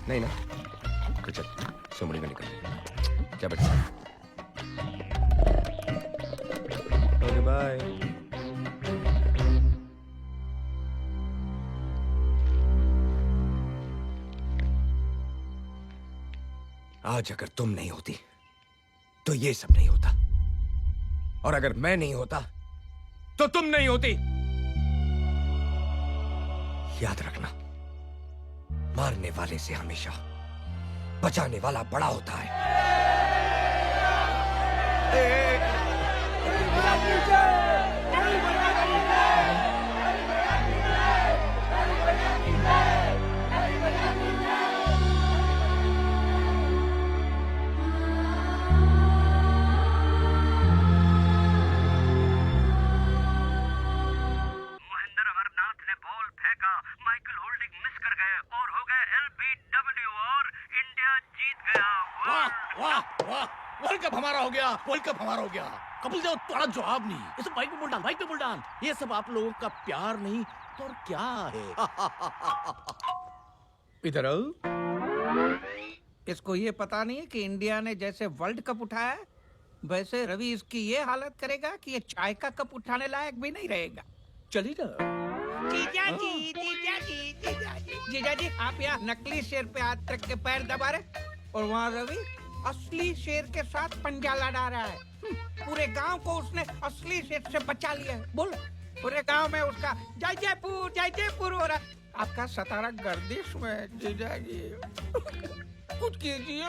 नहीं ना? तो चल, सुमड़ी में निकल। क्या बेटा? Okay bye. आज अगर तुम नहीं होती तो ये सब नहीं होता, और अगर मैं नहीं होता तो तुम नहीं होती। याद रखना, मारने वाले से हमेशा बचाने वाला बड़ा होता है।
वर्ल्ड कप हमारा हो गया, वर्ल्ड कप हमारा हो गया। कपिल देव थोड़ा जवाब नहीं, ये सब माइक पे बोल डाल, माइक पे बोल डाल। ये सब आप लोगों का प्यार नहीं तो और क्या है?
इधर आओ। इसको ये पता नहीं है कि इंडिया ने जैसे वर्ल्ड कप उठाया है, वैसे रवि इसकी ये हालत करेगा कि ये चाय का कप उठाने लायक भी नहीं रहेगा। चलिए ना। जीजाजी, आप यहाँ नकली शेर पे हाथ रख के पैर दबा रहे, और वहाँ रवि असली शेर के साथ पंजा लड़ा रहा है। पूरे गांव को उसने असली शेर से बचा लिया है। बोलो, पूरे गांव में उसका जय जयपुर हो रहा। आपका सतारा गर्दिश में जीजाजी। कुछ कीजिए,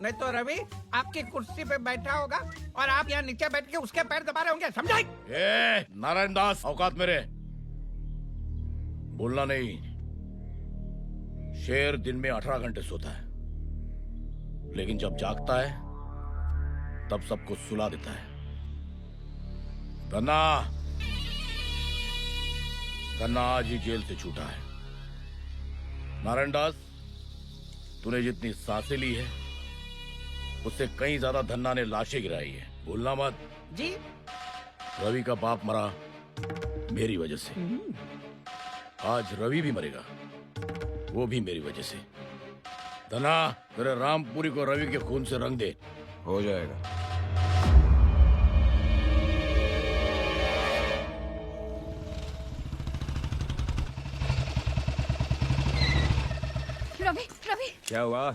नहीं तो रवि आपकी कुर्सी पे बैठा होगा और आप यहाँ नीचे बैठ के उसके पैर दबा रहे होंगे, समझाई?
नारायण दास, औकात मेरे। बोलना नहीं। शेर दिन में 18 घंटे सोता है, लेकिन जब जागता है तब सबको सुला देता है। धन्ना आज ही जेल से छूटा है। नारायण दास, तूने जितनी सांसें ली है उससे कहीं ज्यादा धन्ना ने लाशें गिराई है। भूलना मत।
जी।
रवि का बाप मरा मेरी वजह से, आज रवि भी मरेगा, वो भी मेरी वजह से। धना, तेरे रामपुरी को रवि के खून से रंग दे।
हो जाएगा।
रवि, रवि।
क्या हुआ?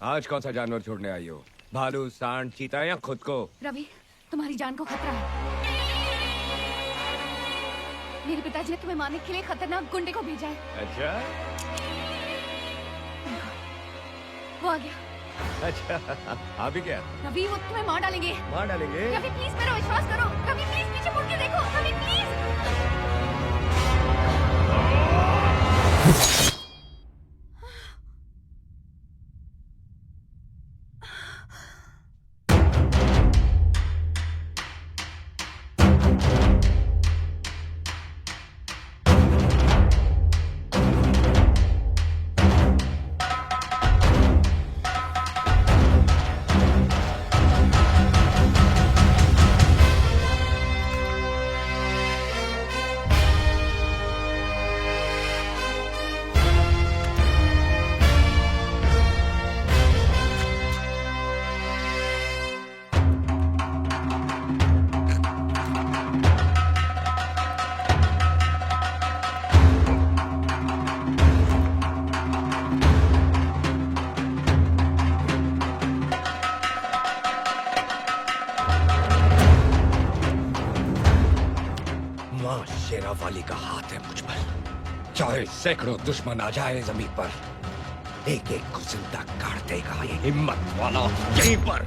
आज कौन सा जानवर छोड़ने आई हो? भालू, सांड, चीता या खुद को?
रवि, तुम्हारी जान को खतरा है। मेरे पिताजी ने तुम्हें मारने के लिए खतरनाक गुंडे को भेजा है।
अच्छा?
वो आ गया।
अच्छा, अभी क्या?
रवि, वो तुम्हें मार डालेंगे।
मार डालेंगे?
रवि प्लीज, मेरा विश्वास करो। रवि प्लीज, पीछे मुड़ के देखो। रवि प्लीज।
चाहे सैकड़ों दुश्मन आ जाए जमीन पर, एक एक को जिंदा काट देगा ये हिम्मत वाला यहीं पर।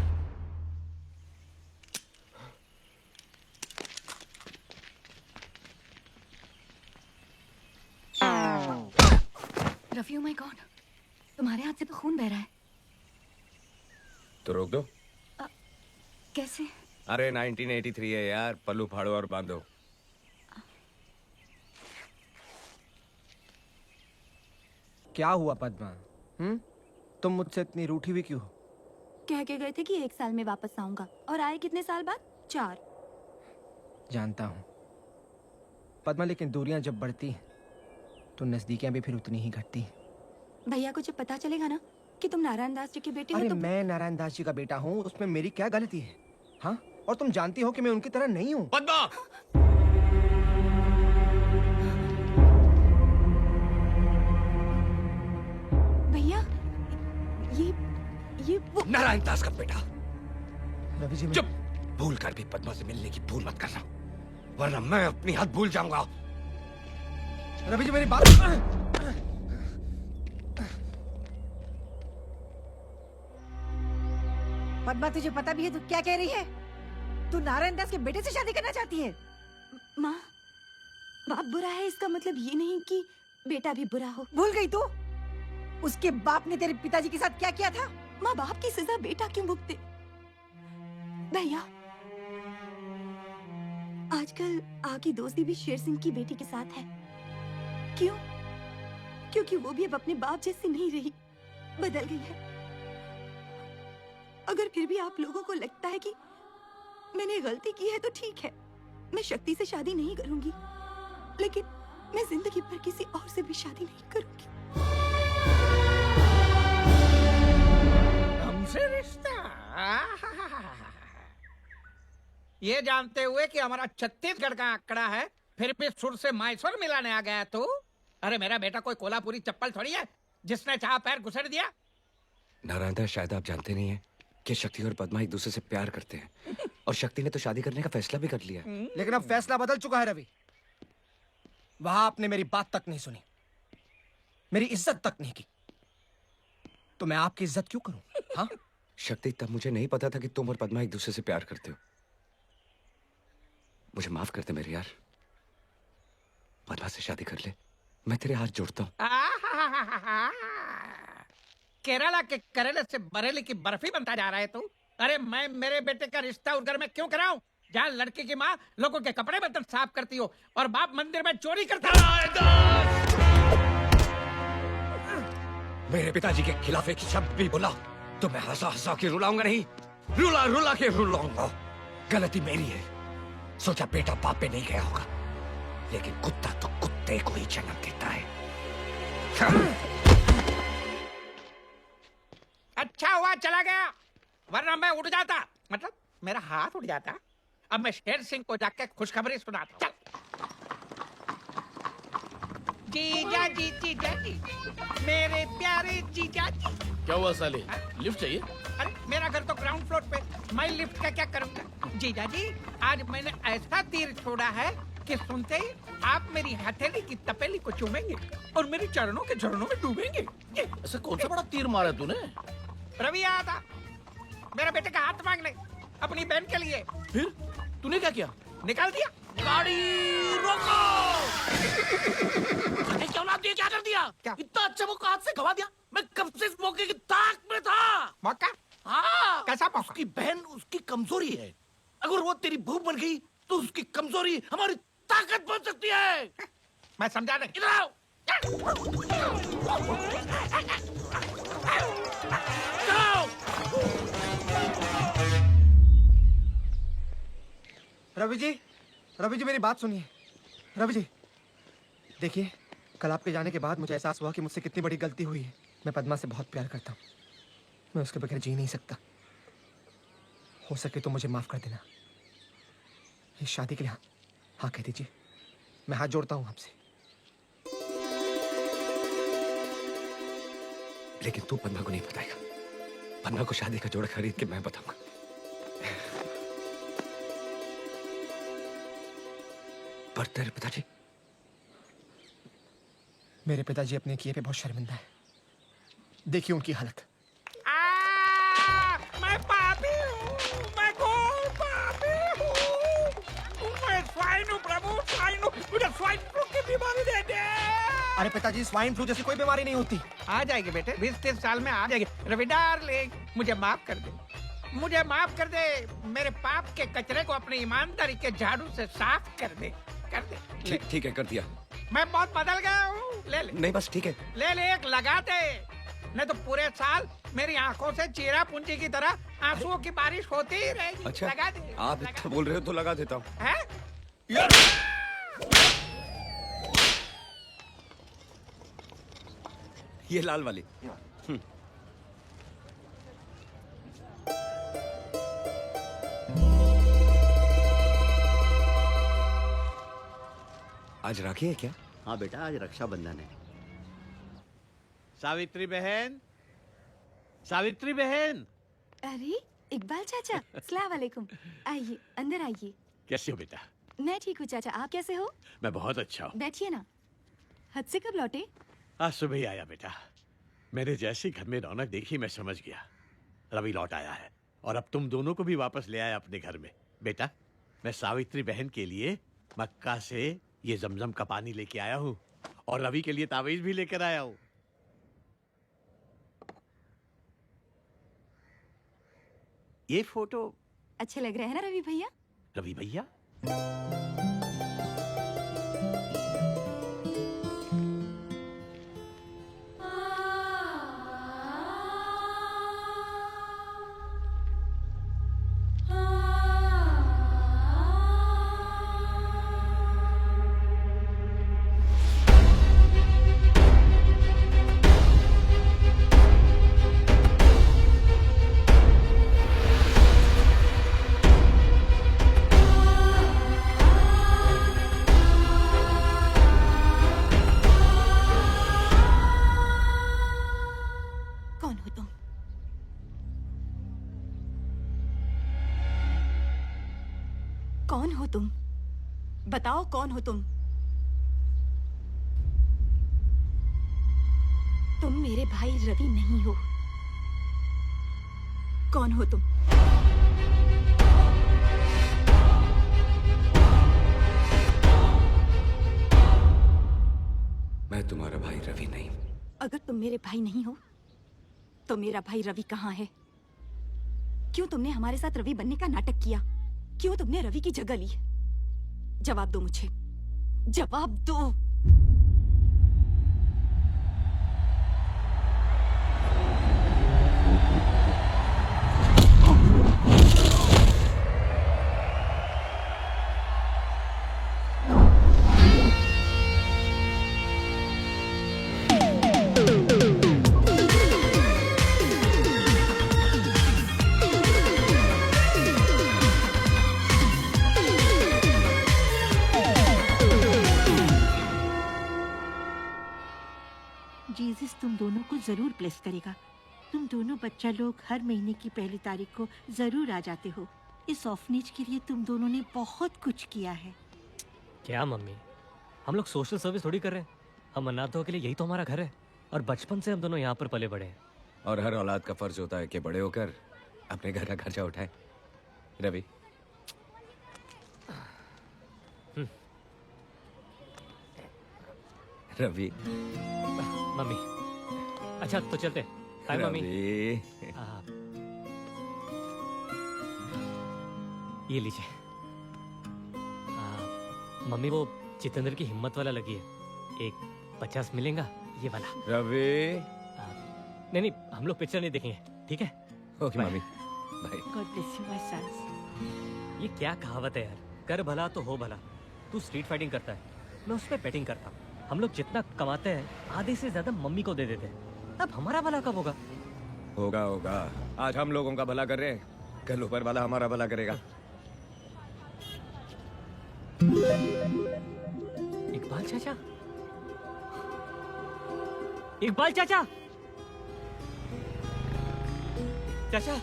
रफी, ओह माय गॉड, तुम्हारे हाथ से तो खून बह रहा है।
तो रोक दो।
कैसे?
अरे 1983 है यार, पल्लू फाड़ो और बांधो।
क्या हुआ पद्मा? तुम मुझसे इतनी रूठी हुई क्यों?
कह के गए थे कि 1 साल में वापस आऊंगा, और आए कितने साल बाद? 4।
जानता हूँ पद्मा, लेकिन दूरियां जब बढ़ती हैं तो नजदीकियां भी फिर उतनी ही घटती हैं।
भैया को जब पता चलेगा ना कि तुम नारायण दास जी के बेटे हो
अरे
तो
मैं नारायण दास जी का बेटा हूँ, उसमें मेरी क्या गलती है? हाँ, और तुम जानती हो कि मैं उनकी तरह नहीं हूँ।
पद्मा!
भैया, ये वो
नारायण दास का बेटा।
रवि जी,
चुप! भूल कर भी पद्मा से मिलने की भूल मत करना, वरना मैं अपनी हद भूल जाऊंगा।
रवि जी मेरी बात।
पद्मा, तुझे पता भी है तू क्या कह रही है? तू नारायण दास के बेटे से शादी करना चाहती है?
माँ, बाप बुरा है इसका मतलब ये नहीं कि बेटा भी बुरा हो।
भूल गई तू? उसके बाप ने तेरे पिताजी के साथ क्या किया था?
माँ बाप की सजा बेटा क्यों भुगते? भैया, आजकल आ की दोस्ती भी शेर सिंह की बेटी के साथ है। क्यों? क्योंकि वो भी अब अपने बाप जैसी नहीं रही, बदल गई है। अगर फिर भी आप लोगों को लगता है कि मैंने गलती की है तो ठीक है, मैं शक्ति से शादी नहीं करूंगी, लेकिन मैं जिंदगी भर किसी और से भी शादी नहीं करूंगी।
हमसे रिश्ता? ये जानते हुए कि हमारा छत्तीसगढ़ का आंकड़ा है, फिर भी सुर से मायसुर मिलाने आ गया तू? अरे मेरा बेटा कोई कोल्हापुरी चप्पल थोड़ी है जिसने चाह पैर घुसेड़ दिया।
नारायण दास, शायद आप जानते नहीं हैं कि शक्ति और पद्मा एक दूसरे से प्यार करते हैं, और शक्ति ने तो शादी करने का फैसला भी कर लिया।
लेकिन अब फैसला बदल चुका है रवि। वहां आपने मेरी बात तक नहीं सुनी, मेरी इज्जत तक नहीं की, तो मैं आपकी इज्जत क्यों करूं? हाँ?
शक्ति, तब मुझे नहीं पता था कि तुम और पद्मा एक दूसरे से प्यार करते हो। मुझे माफ कर दे मेरे यार, पद्मा से शादी कर ले, मैं तेरे हाथ जोड़ता हूँ।
केरला के करेले से बरेली की बर्फी बनता जा रहा है तू? अरे मैं मेरे बेटे का रिश्ता उस घर में क्यों कराऊं जहाँ लड़की की माँ लोगों के कपड़े बर्तन साफ करती हो और बाप मंदिर में चोरी करता हो?
मेरे पिताजी के खिलाफ एक शब्द भी बोला तो मैं हंसा हंसा के रुलाऊंगा नहीं, रुला रुला के रुलाऊंगा। गलती मेरी है, सोचा बेटा बाप पे नहीं गया होगा, लेकिन कुत्ता तो कुत्ते को ही जन्म देता है।
अच्छा हुआ चला गया, वरना मैं उठ जाता, मतलब मेरा हाथ उठ जाता। अब मैं शेर सिंह को जाके खुशखबरी सुनाता। चल। जीजा जी, जीजा जी, मेरे प्यारे जीजा जी।
क्या हुआ साले, लिफ्ट चाहिए?
अरे मेरा घर तो ग्राउंड फ्लोर पे, मैं लिफ्ट का क्या करूंगा? जीजा जी, आज मैंने ऐसा तीर छोड़ा है कि सुनते ही आप मेरी हथेली की तपेली को चूमेंगे और मेरे चरणों के झरनों में डूबेंगे।
ऐसा कौन सा बड़ा तीर मारा तूने?
रवि आया था मेरे बेटे का हाथ मांगने, अपनी बहन के लिए।
फिर तूने क्या किया?
निकाल दिया।
गाड़ी रोको! अरे क्या औलाद दिया, क्या कर दिया?
क्या?
इतना अच्छा मौका हाथ से गवा दिया। मैं कब से इस मौके की ताक में था।
मौका?
हाँ,
कैसा मौका?
उसकी बहन उसकी कमजोरी है, अगर वो तेरी बहू बन गई तो उसकी कमजोरी हमारी ताकत बन सकती है।
मैं समझा नहीं।
इधर आओ। जाओ।
रवि जी मेरी बात सुनिए। रवि जी देखिए, कल आपके जाने के बाद मुझे एहसास हुआ कि मुझसे कितनी बड़ी गलती हुई है। मैं पद्मा से बहुत प्यार करता हूँ, मैं उसके बगैर जी नहीं सकता। हो सके तो मुझे माफ कर देना। इस शादी के लिए हाँ कह दीजिए, मैं हाथ जोड़ता हूँ आपसे।
लेकिन तू पद्मा को नहीं बताएगा। पद्मा को शादी का जोड़ा खरीद के मैं बताऊंगा। पर तेरे पिताजी
मेरे पिताजी अपने किए पे बहुत शर्मिंदा है। देखिए उनकी हालत।
मैं पापी हूँ, मैं घोर पापी हूँ, मैं स्वाइन हूँ प्रभु, स्वाइन हूँ, मुझे स्वाइन फ्लू की बीमारी दे दे।
अरे पिताजी, स्वाइन फ्लू जैसी कोई बीमारी नहीं होती।
आ जाएगी बेटे, 20-30 साल में आ जाएगी। रवि डार्लिंग, मुझे माफ कर दे, मुझे माफ कर दे। मेरे पाप के कचरे को अपनी ईमानदारी के झाड़ू से साफ कर दे, कर दे।
ठीक है, कर दिया।
मैं बहुत बदल गया हूँ। ले ले।
नहीं बस ठीक है।
ले ले, एक लगा दे, नहीं तो पूरे साल मेरी आंखों से चीरा पूंजी की तरह आंसुओं की बारिश होती ही रहेगी।
अच्छा,
लगा दे।
आप इतना बोल रहे हो तो लगा देता हूँ।
है?
ये लाल वाली। आज राखी है क्या?
हाँ बेटा, आज रक्षाबंधन है।
सावित्री बहन, सावित्री बहन।
अरे इकबाल चाचा, अस्सलाम वालेकुम। आइए अंदर आइए।
कैसे हो बेटा?
मैं ठीक हूँ चाचा, आप कैसे हो?
मैं बहुत अच्छा हूँ।
बैठिए ना। हद से कब लौटे?
आज सुबह ही आया बेटा। मेरे जैसे घर में रौनक देखी मैं समझ गया रवि लौट आया है, और अब तुम दोनों को भी वापस ले आया अपने घर में। बेटा, मैं सावित्री बहन के लिए मक्का से ये जमजम का पानी लेके आया हूँ, और रवि के लिए तावीज भी लेकर आया हूँ। ये फोटो
अच्छे लग रहे हैं ना रवि भैया?
रवि भैया?
कौन हो तुम? बताओ कौन हो तुम? तुम मेरे भाई रवि नहीं हो। कौन हो तुम?
मैं तुम्हारा भाई रवि नहीं।
अगर तुम मेरे भाई नहीं हो तो मेरा भाई रवि कहाँ है? क्यों तुमने हमारे साथ रवि बनने का नाटक किया? क्यों तुमने रवि की जगह ली? जवाब दो मुझे, जवाब दो।
जीसस तुम दोनों को जरूर ब्लेस करेगा। तुम दोनों बच्चा लोग हर महीने की पहली तारीख को जरूर आ जाते हो। इस ऑर्फनेज के लिए तुम दोनों ने बहुत कुछ किया है।
क्या मम्मी, हम लोग सोशल सर्विस थोड़ी कर रहे हैं। हम अनाथों के लिए यही तो हमारा घर है, और बचपन से हम दोनों यहाँ पर पले बड़े हैं।
और हर औलाद का फर्ज होता है कि बड़े होकर अपने घर का खर्चा उठाए। रवि, रवि।
मम्मी, अच्छा तो चलते। Bye mummy. ये लीजिए। मम्मी, वो जितेंद्र की हिम्मत वाला लगी है, एक 50 मिलेगा ये वाला।
रवि।
नहीं नहीं, हम लोग पिक्चर नहीं देखेंगे, ठीक है?
Okay mummy, bye.
God bless you my sons.
ये क्या कहावत है यार, कर भला तो हो भला। तू स्ट्रीट फाइटिंग करता है, मैं उस पर बैटिंग करता हूँ। हम लोग जितना कमाते हैं आधे से ज्यादा मम्मी को दे देते हैं। अब हमारा भला कब होगा?
होगा होगा। आज हम लोगों का भला कर रहे हैं, कल ऊपर वाला हमारा भला करेगा।
इकबाल चाचा, इकबाल चाचा, चाचा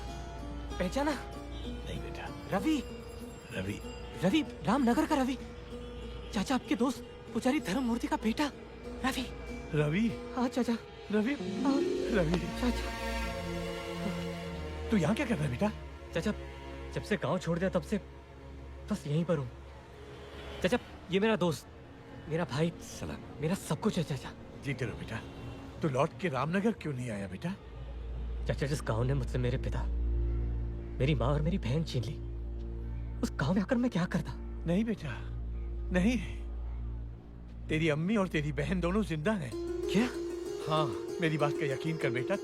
पहचाना?
नहीं बेटा।
रवि,
रवि,
रवि रामनगर का रवि। चाचा, आपके दोस्त पुजारी धर्ममूर्ति का बेटा रवि।
रवि।
हाँ चाचा।
रवि।
हाँ
रवि।
चाचा।
तू यहाँ क्या कर रहा है बेटा?
चाचा जब से गांव छोड़ दिया तब से बस यहीं पर हूँ। चाचा ये मेरा दोस्त, मेरा भाई,
सलाम।
मेरा सब कुछ है चाचा।
जीते रहो बेटा। तू लौट के रामनगर क्यों नहीं आया बेटा?
चाचा जिस गांव ने मुझसे मेरे पिता, मेरी माँ और मेरी बहन छीन ली, उस गांव में आकर मैं क्या करता?
नहीं बेटा, नहीं। तेरी अम्मी और तेरी बहन दोनों जिंदा हैं।
क्या?
हाँ, मेरी बात का यकीन कर बेटा।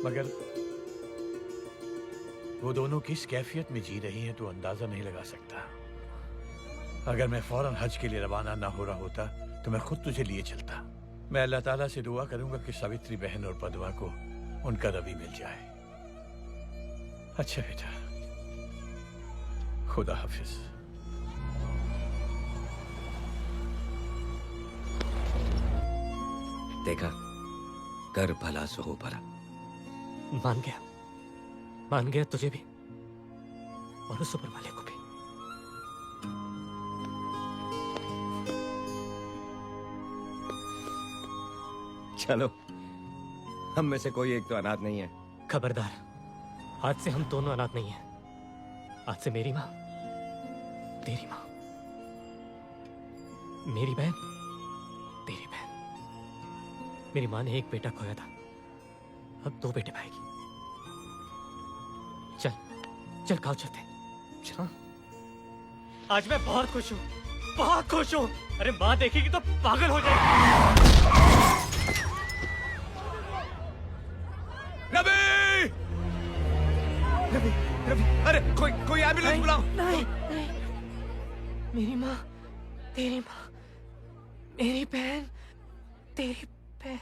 मगर वो दोनों किस कैफियत में जी रही हैं तू अंदाजा नहीं लगा सकता। अगर मैं फौरन हज के लिए रवाना ना हो रहा होता तो मैं खुद तुझे लिए चलता। मैं अल्लाह ताला से दुआ करूंगा कि सावित्री बहन और पदवा को उनका रवि मिल जाए। अच्छा बेटा, खुदा हाफिज।
देखा, कर भला सो हो भला।
मान गया तुझे भी और उस ऊपर वाले को भी।
चलो, हम में से कोई एक तो अनाथ नहीं है।
खबरदार, आज से हम दोनों अनाथ नहीं हैं। आज से मेरी माँ, तेरी माँ, मेरी बहन, तेरी बहन। मेरी माँ ने एक बेटा खोया था, अब 2 बेटे पाएगी। चल चल गाँव चलते। हाँ? आज मैं बहुत खुश हूँ, बहुत खुश हूँ। अरे माँ देखेगी तो पागल हो जाएगी।
रवि! रवि, रवि, अरे कोई एम्बुलेंस बुलाओ।
नहीं, मेरी माँ, तेरी माँ, मेरी बहन, तेरी बहन।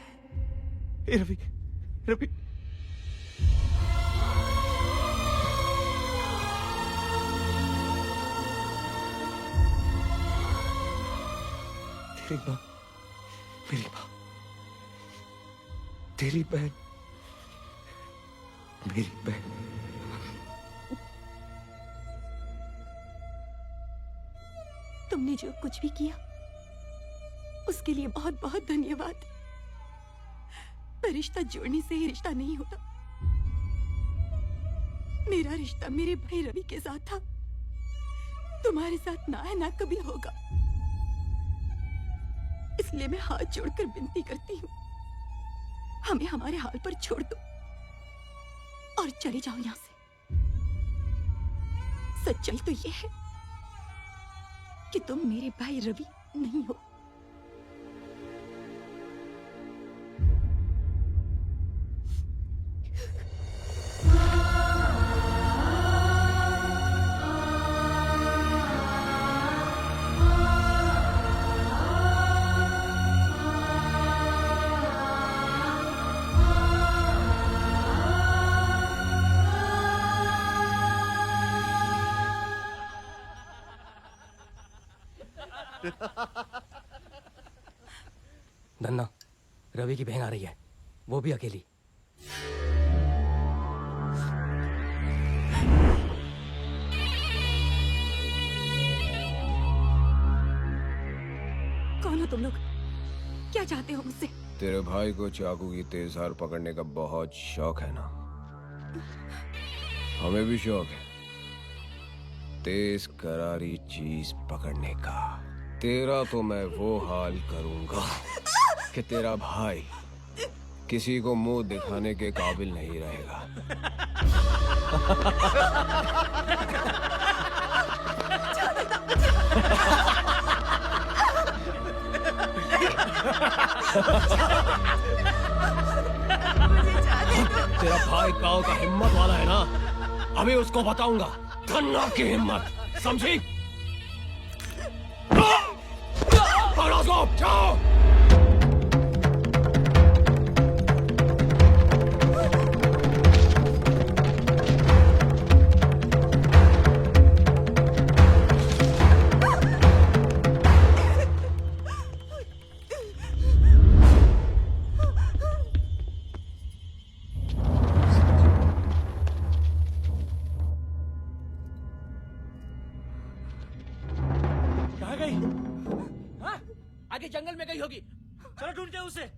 रवि, रवि। तेरी माँ, मेरी माँ, तेरी बहन, मेरी बहन।
तुमने जो कुछ भी किया उसके लिए बहुत बहुत धन्यवाद। पर रिश्ता जोड़ने से ही रिश्ता नहीं होता। मेरा रिश्ता मेरे भाई रवि के साथ था, तुम्हारे साथ ना है ना कभी होगा। इसलिए मैं हाथ जोड़कर विनती करती हूँ, हमें हमारे हाल पर छोड़ दो और चले जाओ यहाँ से। सच्चाई तो ये है कि तुम मेरे भाई रवि नहीं हो।
नन्ना, रवि की बहन आ रही है, वो भी अकेली।
कौन हो तुम लोग? क्या चाहते हो मुझसे?
तेरे भाई को चाकू की तेज धार पकड़ने का बहुत शौक है ना? हमें भी शौक है तेज करारी चीज पकड़ने का। तेरा तो मैं वो हाल करूंगा कि तेरा भाई किसी को मुंह दिखाने के काबिल नहीं रहेगा।
तेरा भाई गांव का हिम्मत वाला है ना, अभी उसको बताऊंगा धन्ना की हिम्मत, समझी? पकड़ो उसको, जाओ।
आगे जंगल में गई होगी।
चलो ढूंढते हैं उसे।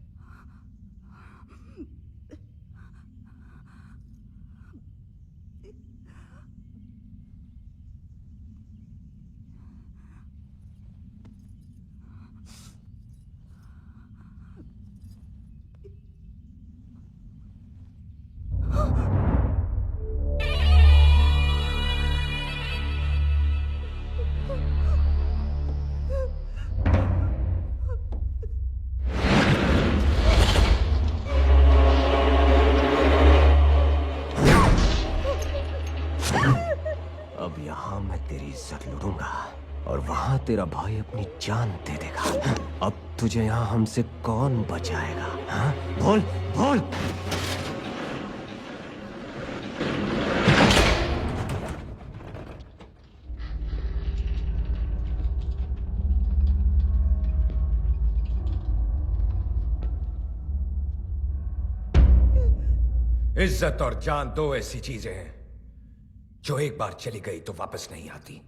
अब यहाँ मैं तेरी इज्जत लूटूंगा और वहां तेरा भाई अपनी जान दे देगा। अब तुझे यहाँ हमसे कौन बचाएगा? हाँ? बोल बोल।
इज्जत और जान दो ऐसी चीजें हैं जो एक बार चली गई तो वापस नहीं आती।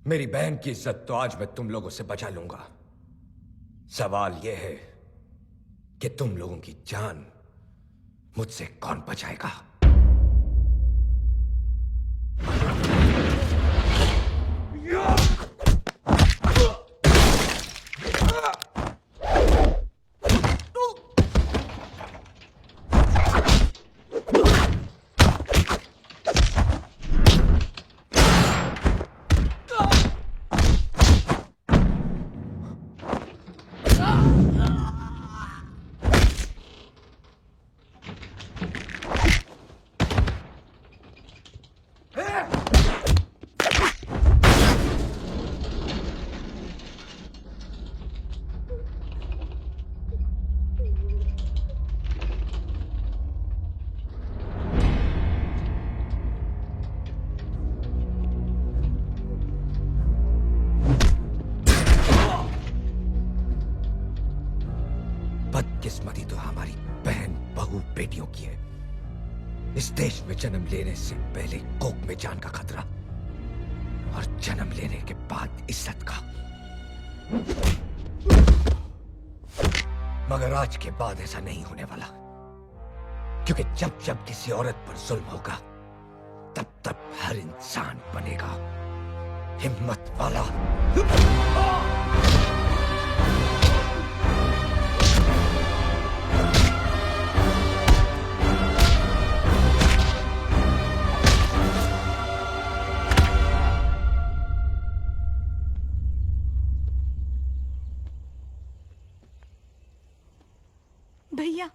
मेरी बहन की इज्जत तो आज मैं तुम लोगों से बचा लूंगा। सवाल यह है कि तुम लोगों की जान मुझसे कौन बचाएगा? बदकिस्मती तो हमारी बहन बहू बेटियों की है। इस देश में जन्म लेने से पहले कोख में जान का खतरा और जन्म लेने के बाद इज्जत का। मगर आज के बाद ऐसा नहीं होने वाला, क्योंकि जब जब किसी औरत पर जुल्म होगा तब तब हर इंसान बनेगा हिम्मत वाला।
भैया,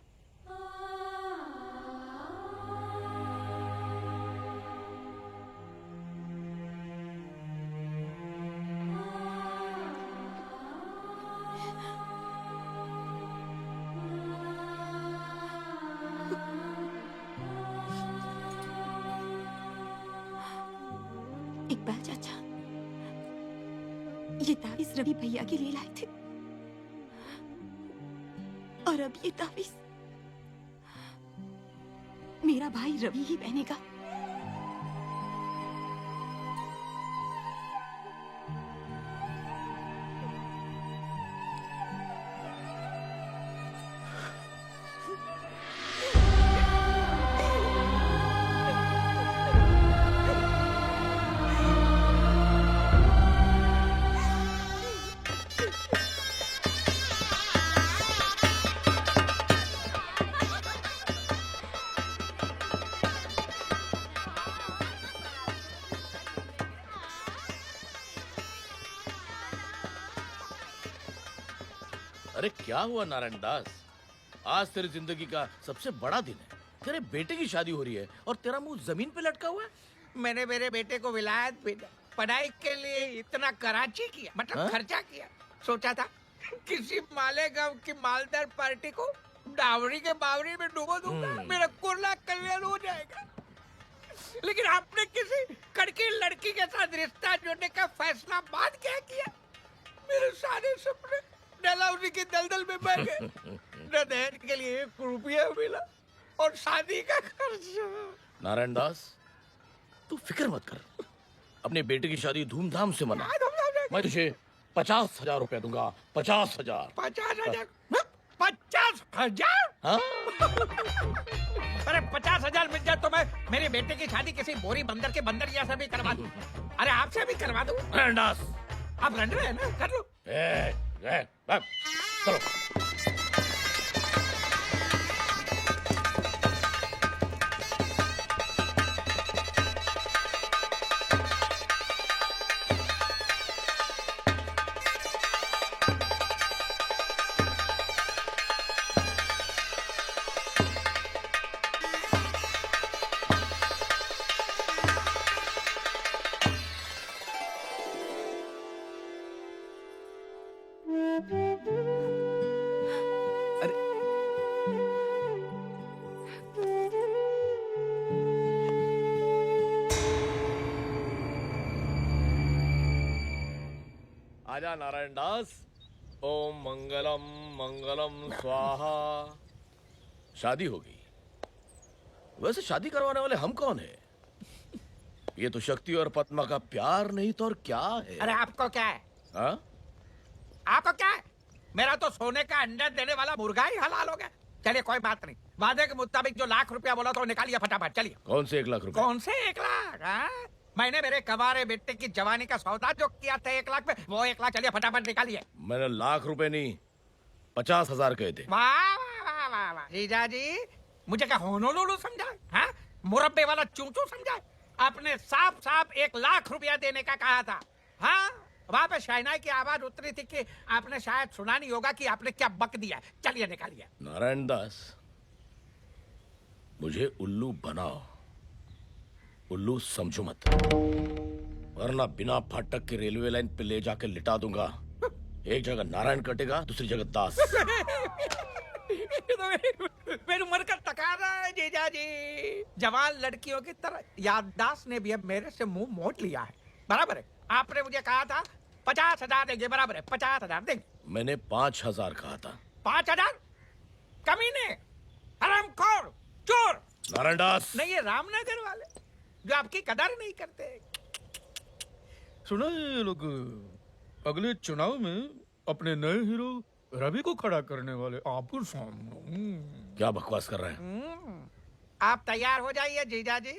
इकबाल चाचा, ये तावीज रवि भैया के लिए लाए थे और अब ये तावीज मेरा भाई रवि ही पहनेगा।
अरे क्या हुआ नारायण दास, आज तेरी जिंदगी का सबसे बड़ा दिन है। तेरे बेटे की शादी हो रही है और तेरा मुंह जमीन पे लटका हुआ है।
मैंने मेरे बेटे को विलायत भेजा, पढ़ाई के लिए इतना कराची किया, मतलब खर्चा किया। सोचा था किसी मालेगांव की मालदार पार्टी को डावरी के बावरी में डुबो दूंगा, मेरा कुर्ला कल्याण हो जाएगा। लेकिन आपने किसी कड़की लड़की के साथ रिश्ता जोड़ने का फैसला बाद क्या किया? मेरे सारे सपने डलहौजी की दलदल में बह गए। न दहेज के लिए 1 रुपया मिला और शादी का खर्चा।
नारायण दास, तू फिक्र मत कर, अपने बेटे की शादी धूमधाम से मना। मैं तुझे 50,000 रुपया दूंगा। 50,000।
50,000? 50,000?
हाँ?
अरे 50,000 मिल जाए तो मैं मेरे बेटे की शादी किसी बोरी बंदर के बंदरिया से भी करवा दूं। अरे आपसे भी करवा दूं।
रैंडास,
आप लड़ रहे हैं ना, कर लो।
चलो। आजा नारायण दास। ओम मंगलम मंगलम स्वाहा। शादी होगी। वैसे शादी करवाने वाले हम कौन है? ये तो शक्ति और पद्मा का प्यार नहीं तो और क्या है?
अरे आपको क्या है?
हाँ?
आपको क्या है? मेरा तो सोने का अंडा देने वाला मुर्गा ही हलाल हो गया। चलिए कोई बात नहीं, वादे के मुताबिक जो लाख रुपया बोला तो निकालिए फटाफट। चलिए।
कौन से 1 लाख रुपए?
कौन से 1 लाख? हाँ? मैंने मेरे कवारे बेटे की जवानी का सौदा जो किया था 1 लाख में, वो 1 लाख। चलिए फटाफट निकालिए।
मैंने लाख रुपए नहीं 50,000 कहे थे।
वाह वाह वाह वाह जीजा जी, मुझे क्या होनोलुलु समझा? हाँ? मुरब्बे वाला चूचू समझा? आपने साफ साफ 1 लाख रुपया देने का कहा था। हाँ? वहां पे शहनाई की आवाज उतरी थी कि आपने शायद सुना नहीं होगा कि आपने क्या बक दिया। चलिए निकालिए।
नारायण दास, मुझे उल्लू बनाओ, उल्लू समझो मत, वरना बिना फाटक के रेलवे लाइन पे ले जाके लिटा दूंगा। एक जगह नारायण कटेगा, दूसरी जगह दास।
मेरी उम्र का तकाजा है जीजा जी। जवान लड़कियों की तरह याददाश्त ने भी अब मेरे से मुंह मोड़ लिया है। बराबर है, आपने मुझे कहा था 50,000 देंगे। बराबर है, 50,000 देंगे।
मैंने 5,000 कहा था।
5,000? कमीने, हरामखोर, चोर।
नारायण दास।
नहीं, ये रामनगर वाले जो आपकी कदर नहीं करते।
सुना ये लोग अगले चुनाव में अपने नए हीरो रवि को खड़ा करने वाले आपके सामने।
क्या बकवास कर रहे हैं?
आप तैयार हो जाइए जीजा जी।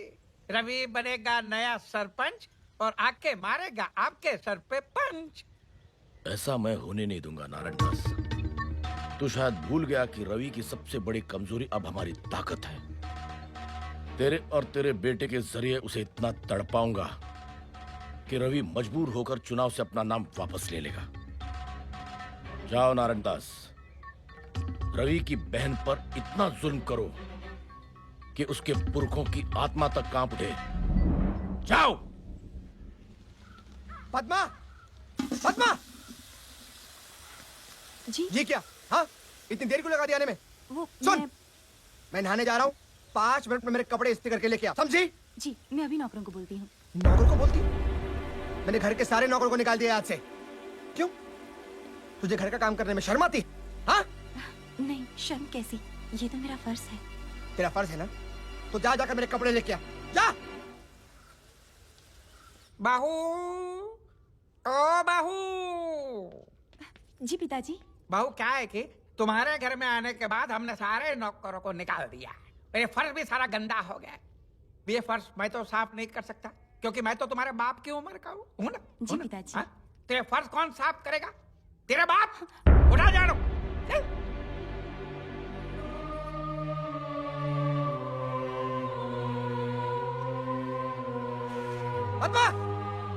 रवि बनेगा नया सरपंच और आके मारेगा आपके सर पे पंच।
ऐसा मैं होने नहीं दूंगा नारायण दास। तू शायद भूल गया कि रवि की सबसे बड़ी कमजोरी अब हमारी ताकत है। तेरे और तेरे बेटे के जरिए उसे इतना तड़पाऊंगा कि रवि मजबूर होकर चुनाव से अपना नाम वापस ले लेगा। जाओ नारायण दास, रवि की बहन पर इतना जुल्म करो कि उसके पुरखों की आत्मा तक कांप उठे। जाओ।
पद्मा, पद्मा
जी।
ये क्या? हाँ, इतनी देर क्यों लगा दी आने में?
वो
सुन, मैं नहाने जा रहा हूँ, 5 मिनट में मेरे कपड़े इस्त्री करके लेके आ, समझी?
जी, मैं अभी नौकरों को बोलती हूँ।
नौकर को बोलती? मैंने घर के सारे नौकरों को निकाल दिया आज से। क्यों? तुझे घर का काम करने में शर्म आती? हाँ?
नहीं, शर्म कैसी, ये तो मेरा फर्ज है।
तेरा फर्ज है ना? तो जा जाकर मेरे कपड़े लेके आ, जा।
बाहू, ओ बाहू।
जी पिताजी।
बाहू, क्या है कि तुम्हारे घर में आने के बाद हमने सारे नौकरों को निकाल दिया। ये फर्श भी सारा गंदा हो गया। ये फर्श मैं तो साफ नहीं कर सकता क्योंकि मैं तो तुम्हारे बाप की उम्र का हूँ ना।
जी पिताजी।
हाँ? तेरे फर्श कौन साफ करेगा? तेरा बाप। उठा जानो।
पद्मा,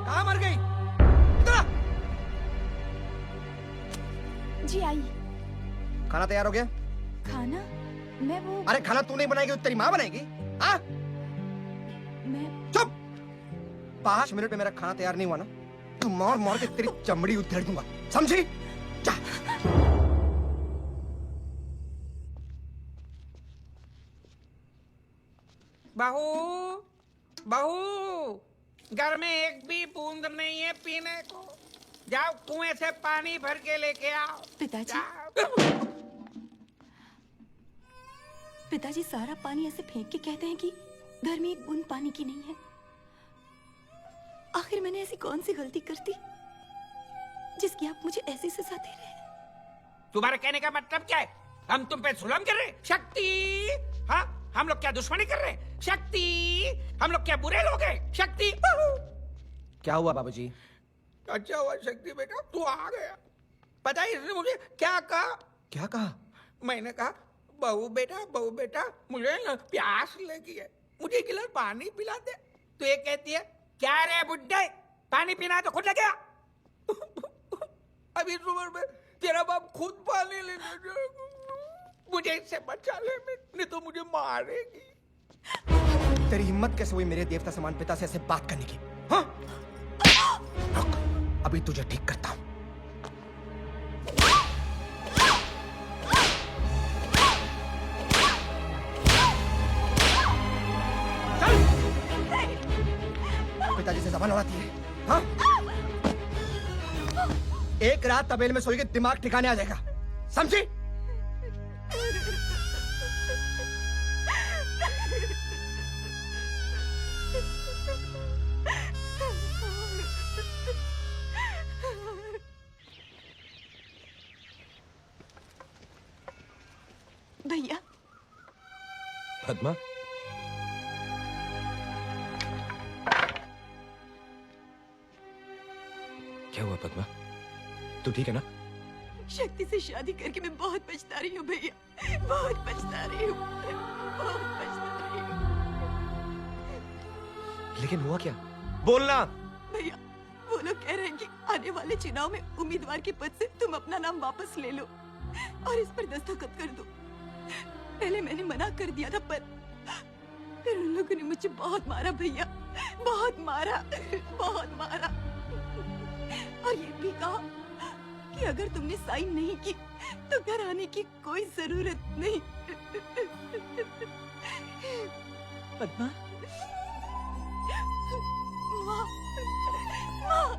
कहाँ मर गई? इधर आ।
जी आई।
खाना तैयार हो गया?
खाना? मैं वो।
अरे खाना तू नहीं बनाएगी तो तेरी माँ बनाएगी? हाँ?
मैं।
चुप। 5 मिनट में मेरा खाना तैयार नहीं हुआ ना, तू मार मार के तेरी चमड़ी उधेड़ दूंगा, समझी? जा।
बहू, बहू, घर में एक भी बूंद नहीं है पीने को। जाओ कुएं से पानी भर के लेके आओ।
पिताजी। पिताजी सारा पानी ऐसे फेंक के कहते हैं कि घर में एक बूंद पानी की नहीं है। आखिर मैंने ऐसी कौन सी गलती कर दी
जिसकी आप मुझे ऐसी सजा दे रहे हैं।
तुम्हारे कहने का मतलब क्या है? हम तुम पे जुल्म कर रहे हैं? शक्ति, हाँ, हम लोग क्या दुश्मनी कर रहे हैं? शक्ति, हम लोग क्या बुरे लोग हैं? शक्ति,
क्या हुआ बाबूजी?
अच्छा हुआ शक्ति बेटा तू आ गया। पता है इसने मुझे क्या कहा?
क्या कहा?
मैंने कहा बहू बेटा मुझे ना प्यास लगी है, मुझे एक गिलास पानी पिला दे। तो ये कहती है क्या रे बुड्ढे, पानी पीना है तो खुद लगे। अभी इस उम्र में तेरा बाप खुद पानी लेने जाएगा। मुझे इससे बचा ले, नहीं तो मुझे मारेगी।
तेरी हिम्मत कैसे हुई मेरे देवता समान पिता से ऐसे बात करने की? हाँ? रुक, अभी तुझे ठीक करता हूं। पिताजी से जबान लड़ाती है, हाँ? एक रात तबेल में सोएगी, दिमाग ठिकाने आ जाएगा, समझी?
भैया।
पद्मा, क्या हुआ पद्मा? तू ठीक है ना?
शक्ति से शादी करके मैं बहुत पछता रही हूँ भैया, बहुत पछता रही हूँ, बहुत पछता रही हूँ।
लेकिन हुआ क्या? बोलना।
भैया, वो लोग कह रहे हैं कि आने वाले चुनाव में उम्मीदवार के पद से तुम अपना नाम वापस ले लो और इस पर दस्तखत कर दो। पहले मैंने मना कर दिया था, पर फिर उन लोगों ने मुझे बहुत मारा भैया, बहुत मारा, बहुत मारा। और ये भी कहा कि अगर तुमने साइन नहीं की तो घर आने की कोई जरूरत नहीं। पद्मा, माँ, माँ,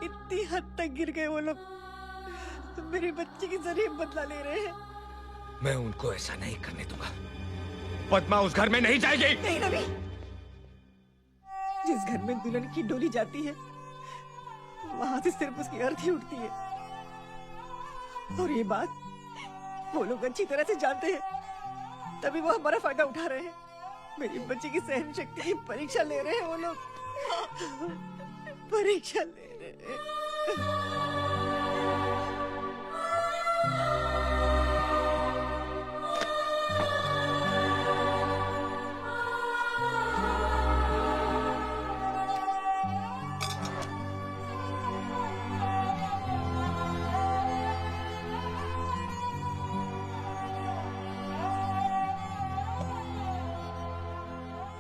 इतनी हद तक गिर गए वो लोग, मेरे बच्चे की जरिए बदला ले रहे हैं।
मैं उनको ऐसा नहीं करने दूंगा। पद्मा उस घर में नहीं जाएगी।
नहीं रवि, जिस घर में दुल्हन की डोली जाती है वहां से सिर्फ उसकी अर्थी उठती है, और ये बात वो लोग अच्छी तरह से जानते हैं, तभी वो हमारा फायदा उठा रहे हैं। मेरी बच्ची की सहन शक्ति की परीक्षा ले रहे हैं वो लोग, परीक्षा ले रहे हैं।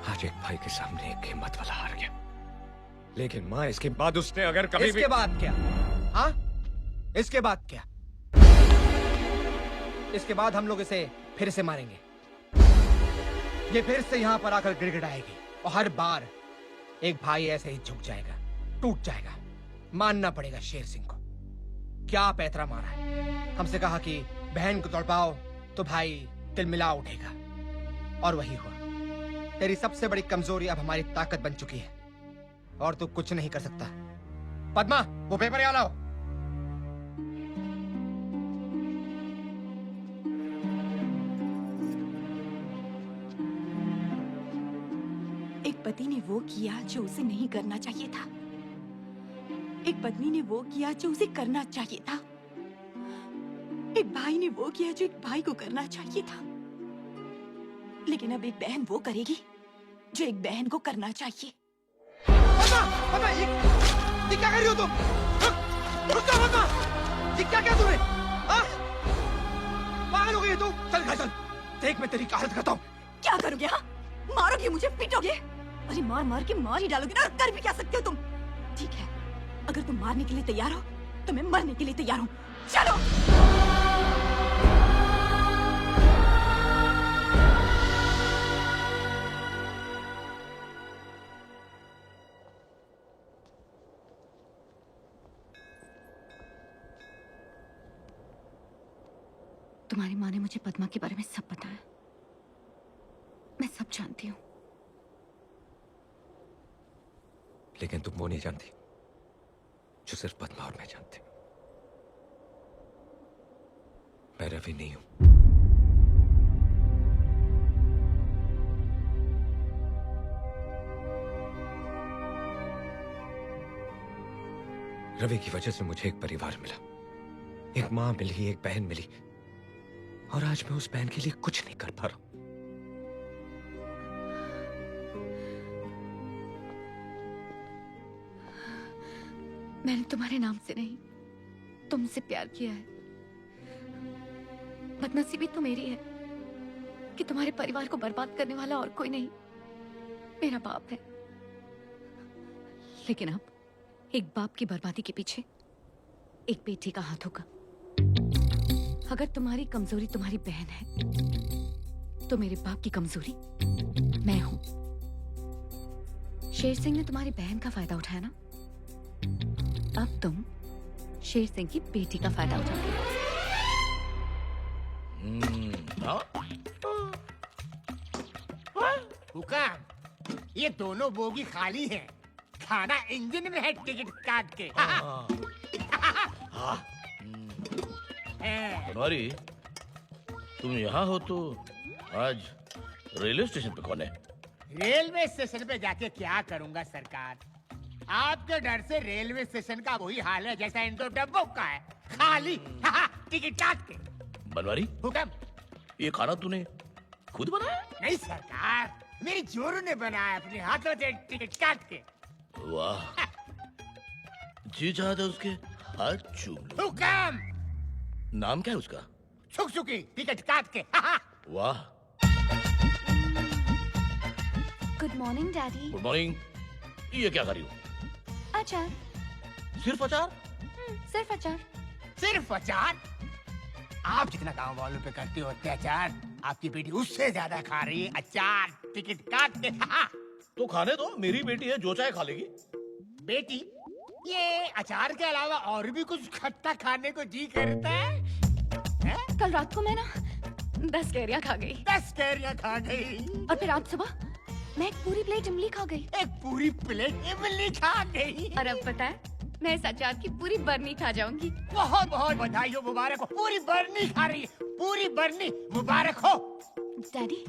आज एक भाई के सामने एक हिम्मत वाला हार गया, लेकिन माँ इसके बाद उसने अगर कभी
इसके बाद क्या? हाँ? इसके बाद क्या? इसके बाद हम लोग इसे फिर से मारेंगे। ये फिर से यहाँ पर आकर गिड़गिड़ाएगी और हर बार एक भाई ऐसे ही झुक जाएगा, टूट जाएगा। मानना पड़ेगा शेर सिंह को। क्या पैतरा मारा है। हमसे कहा कि बहन को तड़पाओ तो भाई तिलमिला उठेगा, और वही हुआ। तेरी सबसे बड़ी कमजोरी अब हमारी ताकत बन चुकी है और तू कुछ नहीं कर सकता। पद्मा, वो पेपर यहाँ लाओ।
एक पति ने वो किया जो उसे नहीं करना चाहिए था, एक पत्नी ने वो किया जो उसे करना चाहिए था, एक भाई ने वो किया जो एक भाई को करना चाहिए था, लेकिन अब एक बहन वो करेगी जो एक बहन को करना चाहिए।
पद्मा, ये क्या कर रही हो तुम? रुक जाओ पद्मा, ये क्या किया तूने? पागल हो गई है तू? चल घर चल, देख मैं तेरी हालत करता हूँ।
क्या करोगे? हाँ, मारोगे मुझे, पीटोगे? अरे मार मार के मार ही डालोगे ना, कर भी क्या सकते हो तुम? ठीक है, अगर तुम मारने के लिए तैयार हो तो मैं मरने के लिए तैयार हूँ। चलो। तुम्हारी माँ ने मुझे पद्मा के बारे में सब बताया।
सब जानती हूँ।
लेकिन तुम वो नहीं जानती जो सिर्फ पद्मा और मैं जानते। मैं रवि नहीं हूं। रवि की वजह से मुझे एक परिवार मिला, एक मां मिली, एक बहन मिली, और आज मैं उस बहन के लिए कुछ नहीं कर पा रहा हूं।
मैंने तुम्हारे नाम से नहीं, तुमसे प्यार किया है। बदनसीबी तो मेरी है कि तुम्हारे परिवार को बर्बाद करने वाला और कोई नहीं, मेरा बाप है। लेकिन अब एक बाप की बर्बादी के पीछे एक बेटी का हाथ होगा। अगर तुम्हारी कमजोरी तुम्हारी बहन है, तो मेरे बाप की कमजोरी मैं हूं। शेर सिंह ने तुम्हारी बहन का फायदा उठाया ना, अब तुम शेर सिंह की बेटी का फायदा उठाओगे।
हुक्म, ये दोनों बोगी खाली हैं। खाना इंजन में है, टिकट काट के।
बनवारी, तुम यहाँ हो तो आज रेलवे स्टेशन पे कौन है?
रेलवे स्टेशन पे जाके क्या करूंगा सरकार? आपके डर से रेलवे स्टेशन का वही हाल है जैसा इन दो डब्बों का है, खाली। टिकट काट के।
बनवारी,
हुक्म,
ये खाना तूने खुद बनाया?
नहीं सरकार, मेरी जोरू ने बनाया अपने हाथों से, टिकट काट के।
वाह, जी चाहता उसके हाथ चूम लो।
हुक्म,
नाम क्या है उसका?
सुकी, टिकट काट के।
वाह।
Good morning daddy.
Good morning. ये क्या कर रही हो?
अचार।
सिर्फ अचार?
सिर्फ अचार।
सिर्फ अचार? आप जितना गांव वालों पे करते हो अत्याचार, आपकी बेटी उससे ज्यादा खा रही है अचार, टिकट काट के।
तो खाने दो, मेरी बेटी है, जो चाहे खा लेगी।
बेटी, ये अचार के अलावा और भी कुछ खट्टा खाने को जी करता है?
कल रात को मैं ना 10 कैरियां खा गई।
10 कैरियां खा गई?
और फिर आज सुबह मैं एक पूरी प्लेट इमली खा गई।
एक पूरी प्लेट इमली खा गई?
और अब पता है, मैं इस अचार की पूरी बरनी खा जाऊंगी।
बहुत बहुत बधाई हो, मुबारक हो। पूरी बरनी खा रही है, पूरी बरनी, मुबारक हो।
डैडी,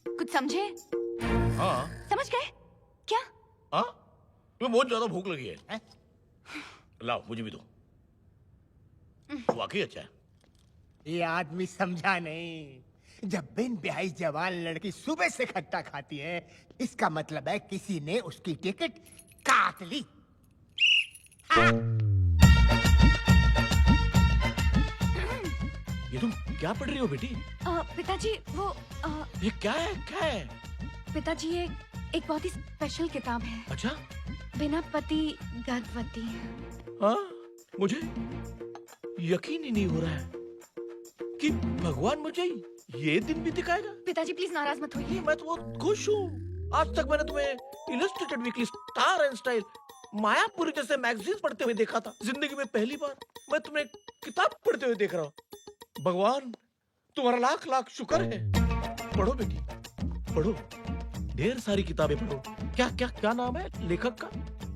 कुछ समझे?
हाँ।
समझ गए क्या?
हाँ, तुम्हें बहुत ज्यादा भूख लगी है? लाओ, मुझे भी दो। वाकई अच्छा है।
ये आदमी समझा नहीं। जब बिन ब्याही जवान लड़की सुबह से खट्टा खाती है, इसका मतलब है किसी ने उसकी टिकट काट ली।
ये तुम क्या पढ़ रही हो बेटी?
पिताजी, वो
ये क्या है, क्या है?
पिताजी, ये एक बहुत ही स्पेशल किताब है।
अच्छा?
बिना पति गर्भवती।
हाँ, मुझे यकीन ही नहीं हो रहा है कि भगवान मुझे ये दिन भी दिखाएगा।
पिताजी प्लीज नाराज मत होइए।
मैं तो बहुत खुश हूँ। आज तक मैंने तुम्हें illustrated weekly, star and style, Mayapuri जैसे मैगजीन पढ़ते हुए देखा था। जिंदगी में पहली बार मैं तुम्हें किताब पढ़ते हुए देख रहा हूँ। भगवान, तुम्हारा लाख लाख शुक्र है। पढ़ो बेटी, पढ़ो, ढेर सारी किताबें पढ़ो। क्या क्या क्या नाम है लेखक का?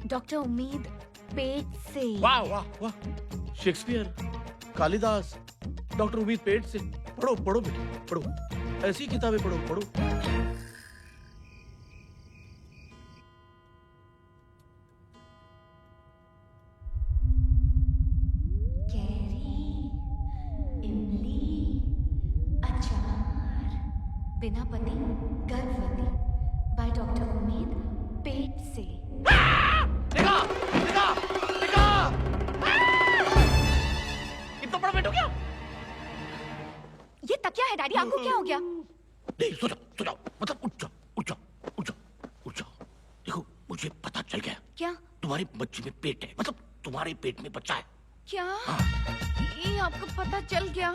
डॉक्टर उम्मीद पेट से।
वाह वाह वाह, शेक्सपियर, कालिदास, डॉक्टर उम्मीद पेट से। पढ़ो पढ़ो बेटी, पढ़ो, ऐसी किताबें पढ़ो, पढ़ो।
बिना पति गर्भवती बाय डॉक्टर उम्मीद पेट से।
देखा देखा देखा, इतना बड़ा पेट हो गया।
ये तकिया है डैडी, आपको क्या हो गया?
नहीं, सो जाओ, मतलब उठ जाओ, उठ जाओ, उठ जाओ, उठ जाओ। देखो, मुझे पता चल गया।
क्या?
तुम्हारी बच्ची में पेट है, मतलब तुम्हारे पेट में बच्चा है।
क्या? ये आपको पता चल गया?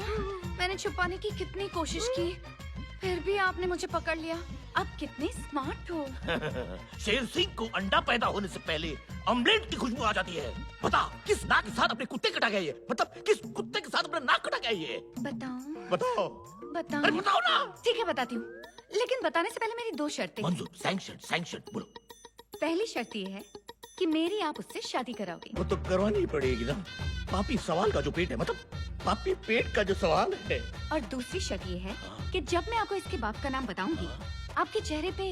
मैंने छुपाने की कितनी कोशिश की, फिर भी आपने मुझे पकड़ लिया। अब कितने स्मार्ट हो।
शेर सिंह को अंडा पैदा होने से पहले ऑमलेट की खुशबू आ जाती है। बता, किस नाक के साथ अपने कुत्ते कटा गया ये? मतलब किस कुत्ते के साथ अपना नाक कटा गया ये?
बताओ
बताओ।
बताओ।
अरे बताओ ना।
ठीक है, बताती हूँ। लेकिन बताने से पहले मेरी 2 शर्तें।
मंजूर, सैंक्शन बोलो।
पहली शर्त ये है कि मेरी आप उससे शादी कराओगे।
वो तो करवानी ही पड़ेगी ना। पापी सवाल का जो पेट है, मतलब पापी पेट का जो सवाल है।
और दूसरी शर्त ये है कि जब मैं आपको इसके बाप का नाम बताऊंगी, आपके चेहरे पे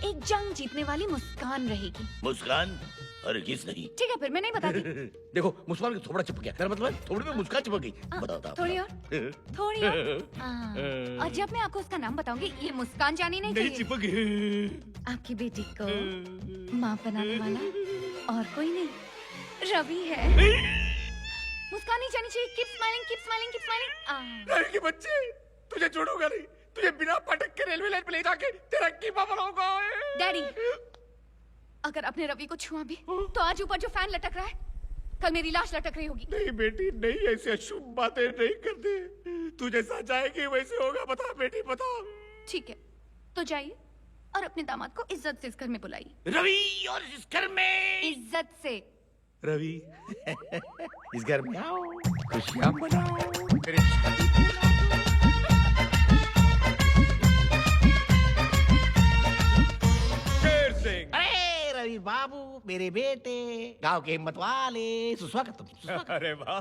एक जंग जीतने वाली मुस्कान रहेगी।
मुस्कान? अरे किस नहीं।
ठीक है, फिर मैं नहीं बताती।
देखो मुस्कान का थोड़ा चिपक गया, मतलब थोड़ी में मुस्कान चिपक गई। बताओ।
थोड़ी और। और जब मैं आपको उसका नाम बताऊंगी, ये मुस्कान जानी नहीं चाहिए।
चिपक गई।
आपकी बेटी को माँ बनाने वाला और कोई नहीं, रवि है। मुस्कान नहीं जानी चाहिए। Keep smiling, keep smiling, keep smiling.
Ravi के बच्चे, तुझे छोड़ूंगा नहीं। तुझे बिना पटक के रेलवे लाइन पे ले जाके तेरा कीमा बनाऊंगा।
डैडी, अगर अपने रवि को छुआ भी तो आज ऊपर जो फैन लटक रहा है, कल मेरी लाश लटक रही होगी।
नहीं बेटी, नहीं, ऐसे अशुभ बातें नहीं करते। तू जैसा चाहेगी वैसे होगा। बता बेटी, बता।
ठीक है, तो जाइए और अपने दामाद को इज्जत से इस घर में बुलाइए।
रवि, और इस घर में
इज्जत से।
रवि इस घर में आओ, खुशियां मनाओ, मेरी शादी।
शेर सिंह।
अरे रवि बाबू, मेरे बेटे, गांव के हिम्मत वाले, सुस्वागतम।
अरे वाह,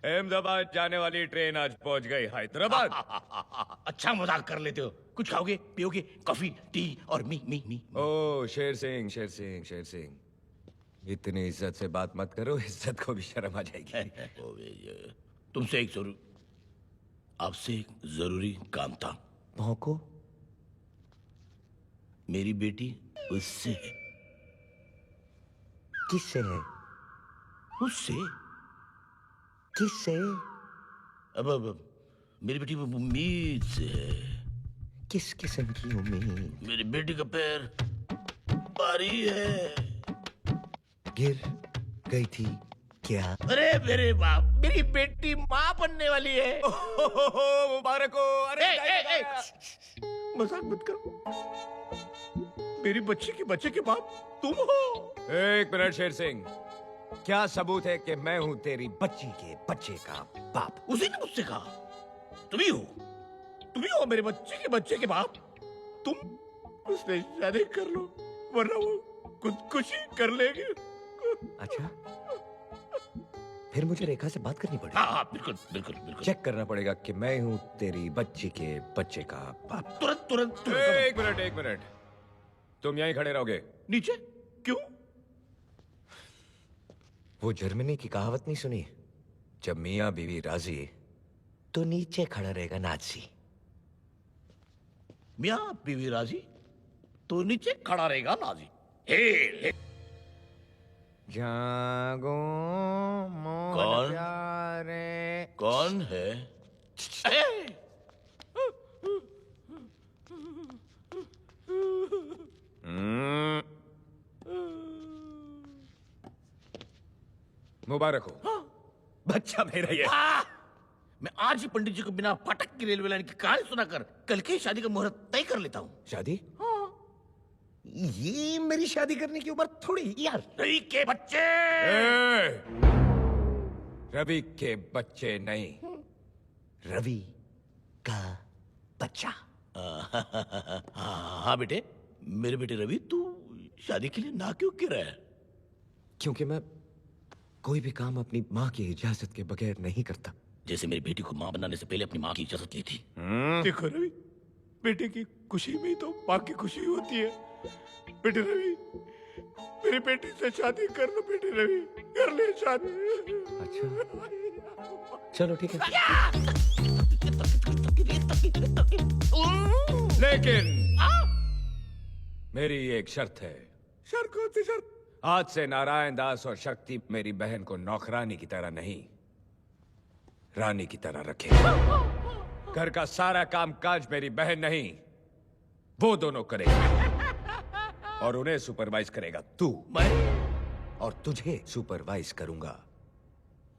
अहमदाबाद जाने वाली ट्रेन आज पहुंच गई हैदराबाद।
अच्छा मजाक कर लेते हो। कुछ खाओगे, पियोगे? कॉफी, टी और मी।
ओ शेर सिंह, इतनी इज्जत से बात मत करो, इज्जत को भी शर्म आ जाएगी।
तुमसे आपसे एक जरूरी काम था।
भौंको।
मेरी बेटी उससे है।
किससे है?
उससे।
किससे?
अब मेरी बेटी उम्मीद से है।
किस किस्म की उम्मीद?
मेरी बेटी का पैर भारी है।
गिर गई थी क्या?
अरे मेरे बाप, मेरी बेटी माँ बनने वाली है।
मुबारक हो। अरे
मजाक मत करो। मेरी बच्ची के बच्चे के बाप तुम हो।
एक मिनट शेर सिंह, क्या सबूत है कि मैं हूं तेरी बच्ची के बच्चे का बाप?
उसी ने मुझसे कहा तुम ही हो मेरे बच्चे के बाप। तुम उससे शादी कर लो, वरना वो खुदकुशी कर लेगी।
अच्छा, फिर मुझे रेखा से बात करनी पड़ेगी।
हाँ, बिल्कुल।
चेक करना पड़ेगा कि मैं हूं तेरी बच्ची के बच्चे का बाप।
तुरंत।
एक मिनट, तुम यहीं खड़े रहोगे।
नीचे क्यों?
वो जर्मनी की कहावत नहीं सुनी? जब मियाँ बीवी राजी तो नीचे खड़ा रहेगा नाजी।
मियाँ बीवी राजी तो नीचे खड़ा रहेगा नाजी। हे
जागो
कौन?
प्यारे।
कौन है?
मुबारक हो। बच्चा मेरा ये।
मैं आज ही पंडित जी को बिना पटक की रेलवे लाइन की कहानी सुनाकर कल की शादी का मुहूर्त तय कर लेता हूँ।
शादी? ये मेरी शादी करने की उम्र थोड़ी यार।
रवि के बच्चे।
रवि के बच्चे नहीं, रवि का बच्चा।
हाँ बेटे, मेरे बेटे रवि, तू शादी के लिए ना क्यों कह रहा है?
क्योंकि मैं कोई भी काम अपनी माँ की इजाजत के बगैर नहीं करता।
जैसे मेरी बेटी को माँ बनाने से पहले अपनी माँ की इजाजत ली थी।
देखो रवि, बेटे की खुशी में तो माँ की खुशी होती है। बेटे रवि, मेरी बेटी से शादी कर लो। बेटे रवि, कर ले शादी।
अच्छा, चलो ठीक है। लेकिन मेरी एक शर्त है।
शर्त कौन सी शर्त?
आज से नारायण दास और शक्ति मेरी बहन को नौकरानी की तरह नहीं, रानी की तरह रखे। घर का सारा काम काज मेरी बहन नहीं, वो दोनों करेंगे। और उन्हें सुपरवाइज करेगा तू।
मैं?
और तुझे सुपरवाइज करूंगा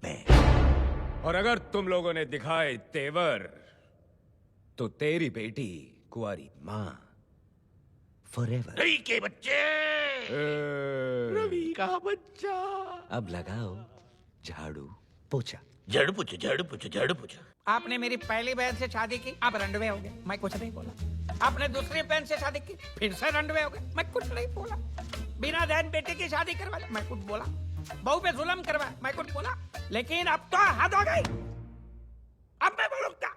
मैं। और अगर तुम लोगों ने दिखाए तेवर, तो तेरी बेटी कुंवारी माँ फॉरएवर।
रवि के बच्चे।
रवि का बच्चा।
अब लगाओ झाड़ू पोछा।
झाड़ू पोछा।
आपने मेरी पहली बहन से शादी की, अब रंडवे हो गए। मैं कुछ नहीं बोला। आपने दूसरी बहन से शादी की, फिर से रंडवे हो गए। मैं कुछ नहीं बोला। बिना बहन बेटे की शादी करवा ली, मैं कुछ बोला। बहू पे जुल्म करवा, मैं कुछ बोला। लेकिन अब तो हद हो गई। अब मैं बोलूंगा,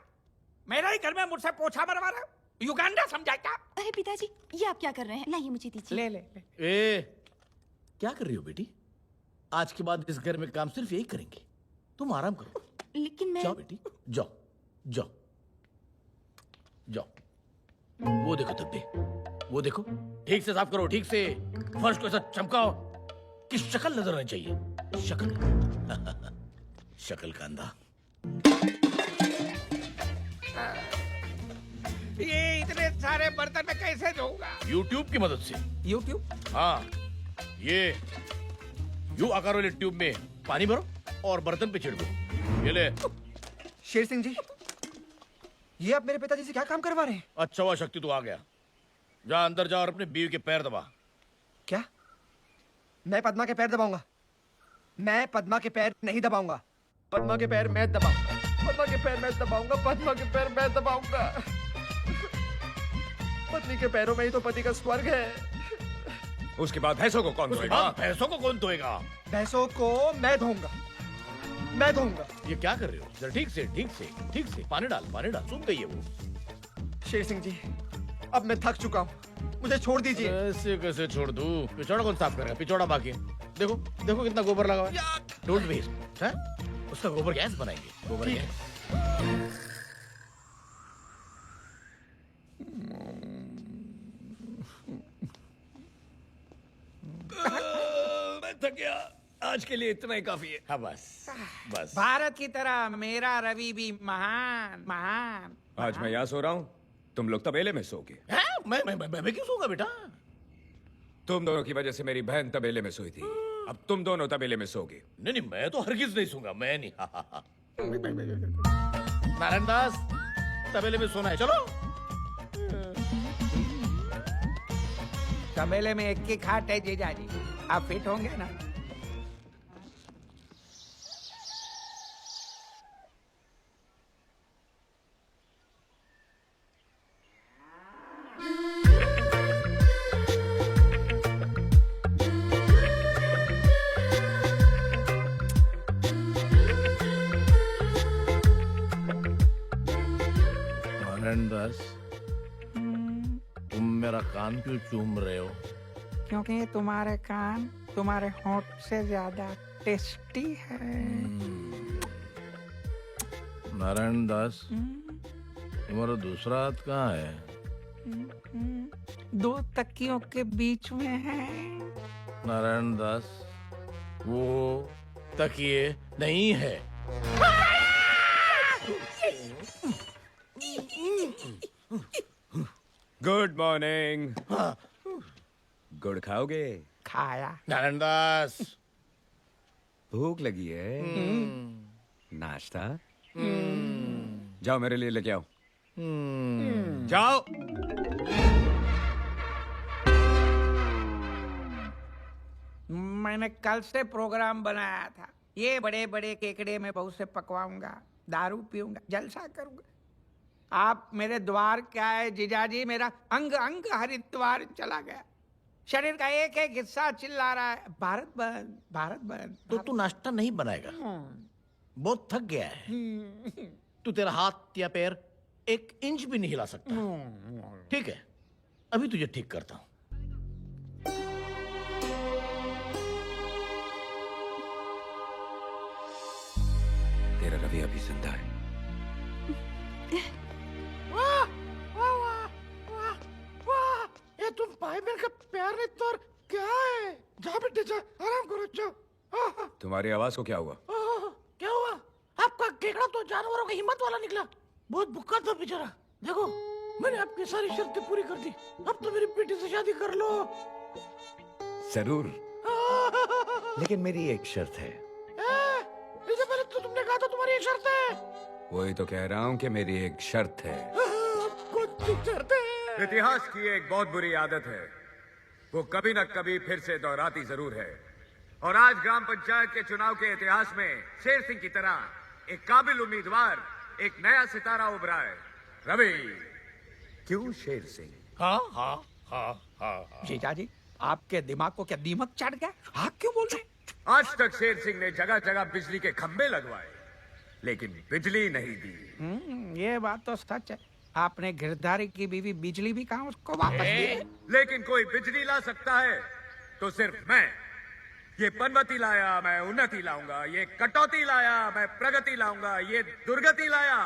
मेरे ही घर में मुझसे पोछा मरवा रहे हो। युगांडा समझा क्या?
अरे पिताजी, ये आप क्या कर रहे हैं? लाइए मुझे दीजिए।
ले ले ले।
ए, क्या कर रही हो बेटी? आज के बाद इस घर में काम सिर्फ यही करेंगे। तुम आराम करो।
लेकिन मैं...
जाओ बेटी, जाओ जाओ जाओ। वो देखो धब्बे, वो देखो। ठीक से साफ करो, ठीक से। फर्श को ऐसा चमकाओ कि शक्ल नजर आनी चाहिए। शक्ल शक्ल का अंधा।
ये इतने सारे बर्तन में कैसे धोऊंगा?
YouTube की मदद से।
YouTube?
हाँ, ये यू आकार वाले ट्यूब में पानी भरो और बर्तन पे छिड़को। ये ले।
शेर सिंह जी, ये आप मेरे पिताजी से क्या काम करवा रहे हैं?
अच्छा हुआ शक्ति तू आ गया। जा अंदर जा और अपने बीवी के पैर दबा।
क्या? मैं पद्मा के पैर दबाऊंगा? मैं पद्मा के पैर नहीं दबाऊंगा। पद्मा के पैर मैं दबाऊंगा। पद्मा के पैर मैं दबाऊंगा। पद्मा के पैर मैं दबाऊंगा। पत्नी के पैरों में ही तो पति का स्वर्ग है।
उसके बाद भैंसों को कौन धोएगा?
भैंसों को कौन धोएगा?
भैंसों को मैं धोऊंगा। मैं धोऊंगा।
ये क्या कर रहे हो? जरा ठीक से, ठीक से, ठीक से। पानी डाल, पानी डाल। सूख गई है वो।
शेर सिंह जी, अब मैं थक चुका हूँ, मुझे छोड़ दीजिए।
ऐसे कैसे छोड़ दूं? पिछौड़ा कौन साफ करेगा? पिछौड़ा बाकी है। देखो देखो कितना गोबर लगा हुआ है। Don't waste. हैं? उसका गोबर गैस बनाएंगे। गोबर गैस।
मैं थक गया। आज के लिए इतना ही काफी है।
हाँ बस बस।
भारत की तरह मेरा रवि भी महान महान।
आज मैं यहाँ सो रहा हूँ, तुम लोग तबेले में सोगे।
मैं क्यों सोऊंगा बेटा?
तुम दोनों की वजह से मेरी बहन तबेले में सोई थी, अब तुम दोनों तबेले में सोगे।
नहीं नहीं, मैं तो हरगिज नहीं सोऊंगा। मैं नहीं। नारायण दास, तबेले में सोना है, चलो।
तबेले में एक की खाट है जीजाजी, आप फिट होंगे ना?
नारायण दास, तुम मेरा कान क्यों चूम रहे हो?
क्योंकि तुम्हारे कान तुम्हारे होंठ से ज्यादा टेस्टी है।
नारायण दास, तुम्हारा दूसरा हाथ कहाँ है?
दो तकियों के बीच में है।
नारायण दास, वो तकिए नहीं है।
Good morning. गुड़ खाओगे?
खाया।
नारायण दास,
भूख लगी है? नाश्ता? जाओ मेरे लिए लेके आओ। जाओ।
मैंने कल से प्रोग्राम बनाया था। ये बड़े बड़े केकड़े में बहू से पकवाऊंगा, दारू पीऊंगा, जलसा करूंगा। आप मेरे द्वार क्या है जीजाजी? मेरा अंग अंग हरिद्वार चला गया। शरीर का एक एक हिस्सा चिल्ला रहा है, भारत बंद, भारत बंद।
तो तू नाश्ता नहीं बनाएगा? बहुत थक गया है। तू तेरा हाथ या पैर 1 इंच भी नहीं हिला सकता। ठीक है, अभी तुझे ठीक करता हूं।
तेरा रवि अभी जिंदा है।
वाह वाह वाह वाह वाह, ये तुम भाई बहन का प्यार नहीं तो और क्या है? जा बेटे जा, आराम करो, जाओ।
तुम्हारी आवाज को क्या हुआ?
क्या हुआ? आपका केकड़ा तो जानवरों की हिम्मत वाला निकला। बहुत भूखा था बेचारा। देखो, मैंने आपकी सारी शर्तें पूरी कर दी। अब तो मेरी बेटी से शादी कर लो।
जरूर, लेकिन मेरी एक शर्त है।
इससे पहले तो तुमने कहा था तुम्हारी एक शर्त है।
वही तो कह रहा हूँ कि मेरी एक शर्त है।
कौन सी शर्त है?
इतिहास की एक बहुत बुरी आदत है, वो कभी न कभी फिर से दोहराती जरूर है। और आज ग्राम पंचायत के चुनाव के इतिहास में शेर सिंह की तरह एक काबिल उम्मीदवार, एक नया सितारा उभरा है। रवि,
क्यों शेर सिंह?
हाँ हाँ हाँ हाँ जीजा जी, आपके दिमाग को क्या दीमक चढ़ गया? हाँ क्यों बोल रहे?
आज तक शेर सिंह ने जगह जगह बिजली के खंभे लगवाए, लेकिन बिजली नहीं दी।
ये बात तो सच है। आपने गिरधारी की बीवी बिजली भी कहा उसको वापस दी।
लेकिन कोई बिजली ला सकता है तो सिर्फ मैं। ये पनवती लाया, मैं उन्नति लाऊंगा। ये कटौती लाया, मैं प्रगति लाऊंगा। ये दुर्गति लाया,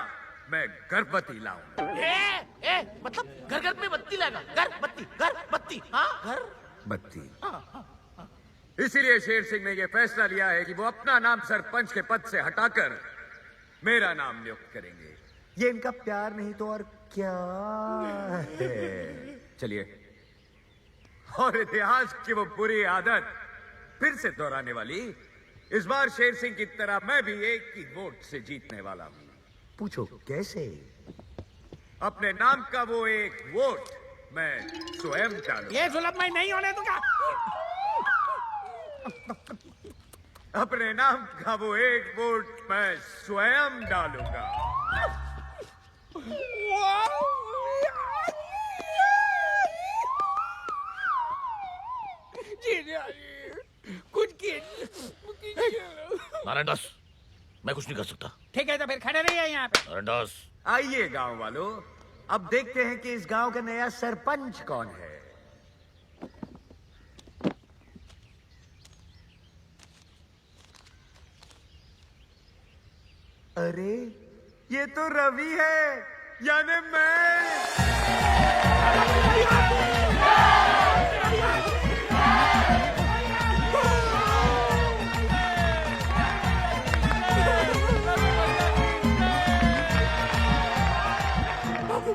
मैं गर्भवती लाऊंगा।
मतलब घर घर में बत्ती लाएगा। घर बत्ती हाँ घर
बत्ती। इसीलिए शेर सिंह ने यह फैसला लिया है कि वो अपना नाम सरपंच के पद से हटाकर मेरा नाम नियुक्त करेंगे। ये इनका प्यार नहीं तो और क्या है? चलिए, और इतिहास की वो बुरी आदत फिर से दोहराने वाली, इस बार शेर सिंह की तरह मैं भी एक ही वोट से जीतने वाला हूं। पूछो कैसे? अपने नाम का वो एक वोट मैं स्वयं डालूंगा।
ये सुलभ मैं नहीं होने दूंगा।
अपने नाम का वो एक वोट मैं स्वयं डालूंगा।
कुछ
नारायण दास, मैं कुछ नहीं कर सकता।
ठीक है तो फिर खड़े रहिए यहाँ पे।
नारायण दास,
आइए गांव वालों, अब देखते हैं कि इस गांव का नया सरपंच कौन है। अरे ये तो रवि है, यानी मैं।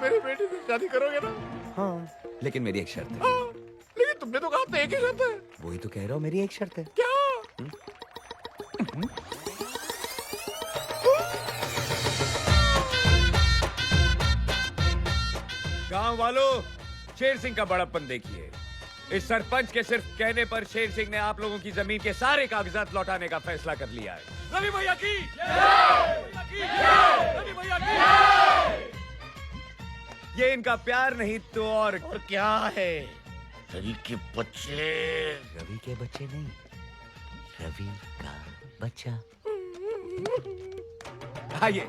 मेरी बेटी से शादी करोगे ना?
हाँ, लेकिन मेरी एक शर्त है।
हाँ, लेकिन तुमने तो कहा था एक ही शर्त है।
वही तो कह रहा हूँ, मेरी एक शर्त है।
क्या?
गांव वालों, शेर सिंह का बड़प्पन देखिए। इस सरपंच के सिर्फ कहने पर शेर सिंह ने आप लोगों की जमीन के सारे कागजात लौटाने का फैसला कर लिया है।
रवि भैया की रवि भैया की।
ये इनका प्यार नहीं तो और
क्या है? रवि के बच्चे।
रवि के बच्चे नहीं, रवि का बच्चा।
आइए।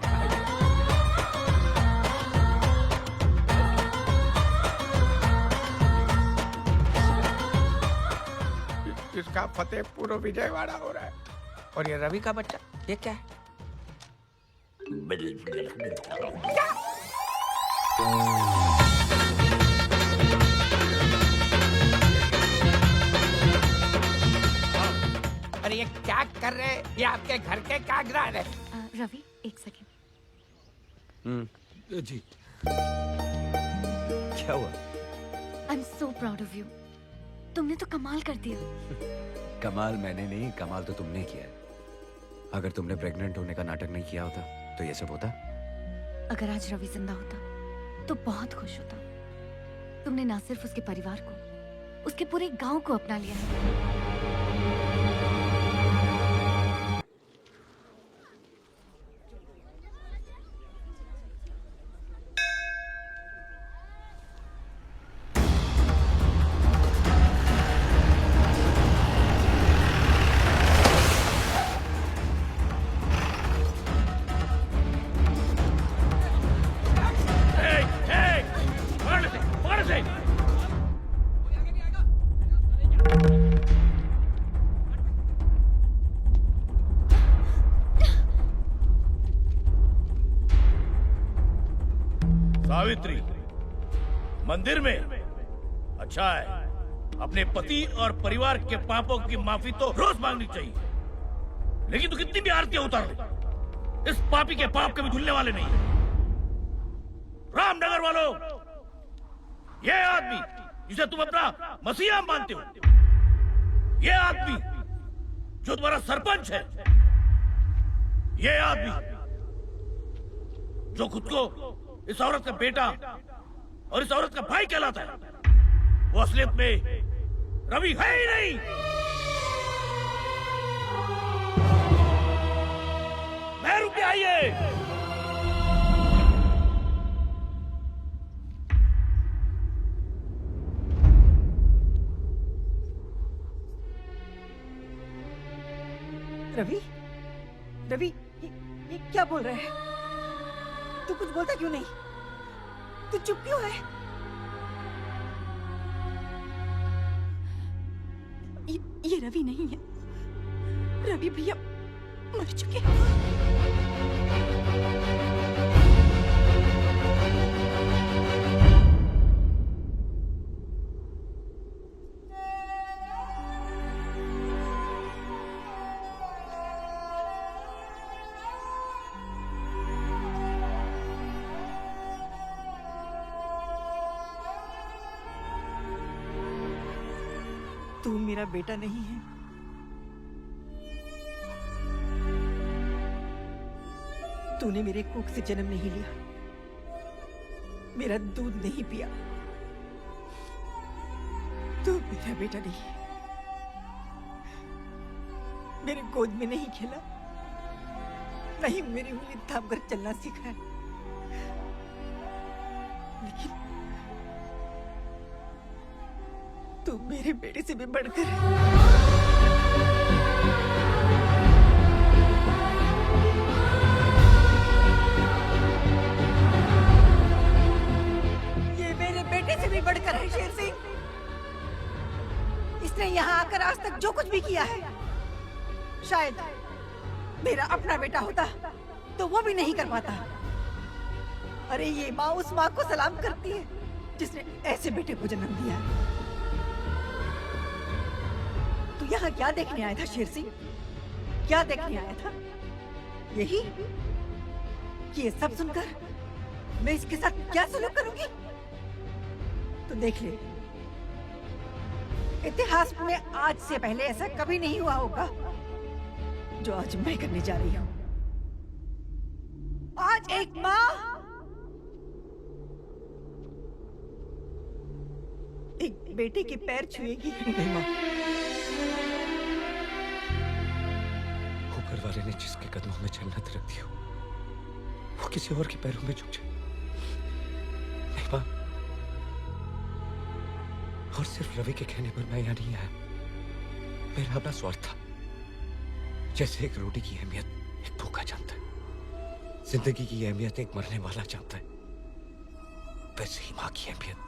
इसका फतेहपुर विजयवाड़ा हो रहा है और ये रवि का बच्चा, ये क्या है? अरे ये क्या कर रहे हैं? ये आपके घर के कागजात है।
रवि एक सेकेंड।
जी
क्या हुआ?
I am so proud of you. तुमने तो कमाल कर दिया।
कमाल मैंने नहीं, कमाल तो तुमने किया है। अगर तुमने प्रेग्नेंट होने का नाटक नहीं किया होता तो ये सब होता।
अगर आज रवि जिंदा होता तो बहुत खुश होता। तुमने ना सिर्फ उसके परिवार को, उसके पूरे गांव को अपना लिया है।
सावित्री, मंदिर में? अच्छा है, अपने पति और परिवार के पापों की माफी तो रोज मांगनी चाहिए, लेकिन तू कितनी भी आरतियां उतार ले, इस पापी के पाप कभी धुलने वाले नहीं। रामनगर वालों, ये आदमी जिसे तुम अपना मसीहा मानते हो, ये आदमी जो तुम्हारा सरपंच है, ये आदमी जो खुद को इस औरत का बेटा और इस औरत का भाई कहलाता है, वो असलियत में रवि है ही नहीं। मैं रुपये आइए।
रवि, रवि, ये क्या बोल रहा है? तू कुछ बोलता क्यों नहीं? तू चुप क्यों है? ये रवि नहीं है। रवि भैया मर चुके हैं। तू मेरा बेटा नहीं है। तूने मेरे कोख से जन्म नहीं लिया, मेरा दूध नहीं पिया। तू मेरा बेटा नहीं है। मेरे गोद में नहीं खेला, नहीं मेरी उंगली थाम कर चलना सीखा। लेकिन तू मेरे बेटे से भी बढ़कर ये मेरे बेटे से भी बढ़कर है शेर सिंह। इसने यहाँ आकर आज तक जो कुछ भी किया है, शायद मेरा अपना बेटा होता तो वो भी नहीं कर पाता। अरे ये माँ उस माँ को सलाम करती है जिसने ऐसे बेटे को जन्म दिया। तू यहाँ क्या देखने आया था शेर सिंह? क्या देखने आया था? यही कि ये सब सुनकर मैं इसके साथ क्या सलूक करूंगी? तो देख ले, इतिहास में आज से पहले ऐसा कभी नहीं हुआ होगा जो आज मैं करने जा रही हूँ। आज एक माँ एक बेटे के पैर छुएगी।
नहीं माँ, ऊपर वाले ने जिसके कदमों में जन्नत रख दी हो, वो किसी और के पैरों में झुक जाए। नहीं माँ, और सिर्फ रवि के कहने पर मैं यहाँ नहीं आया। मेरा अपना स्वार्थ था। जैसे एक रोटी की अहमियत एक भूखा जानता है, जिंदगी की अहमियत एक मरने वाला जानता है, वैसे ही माँ की अहमियत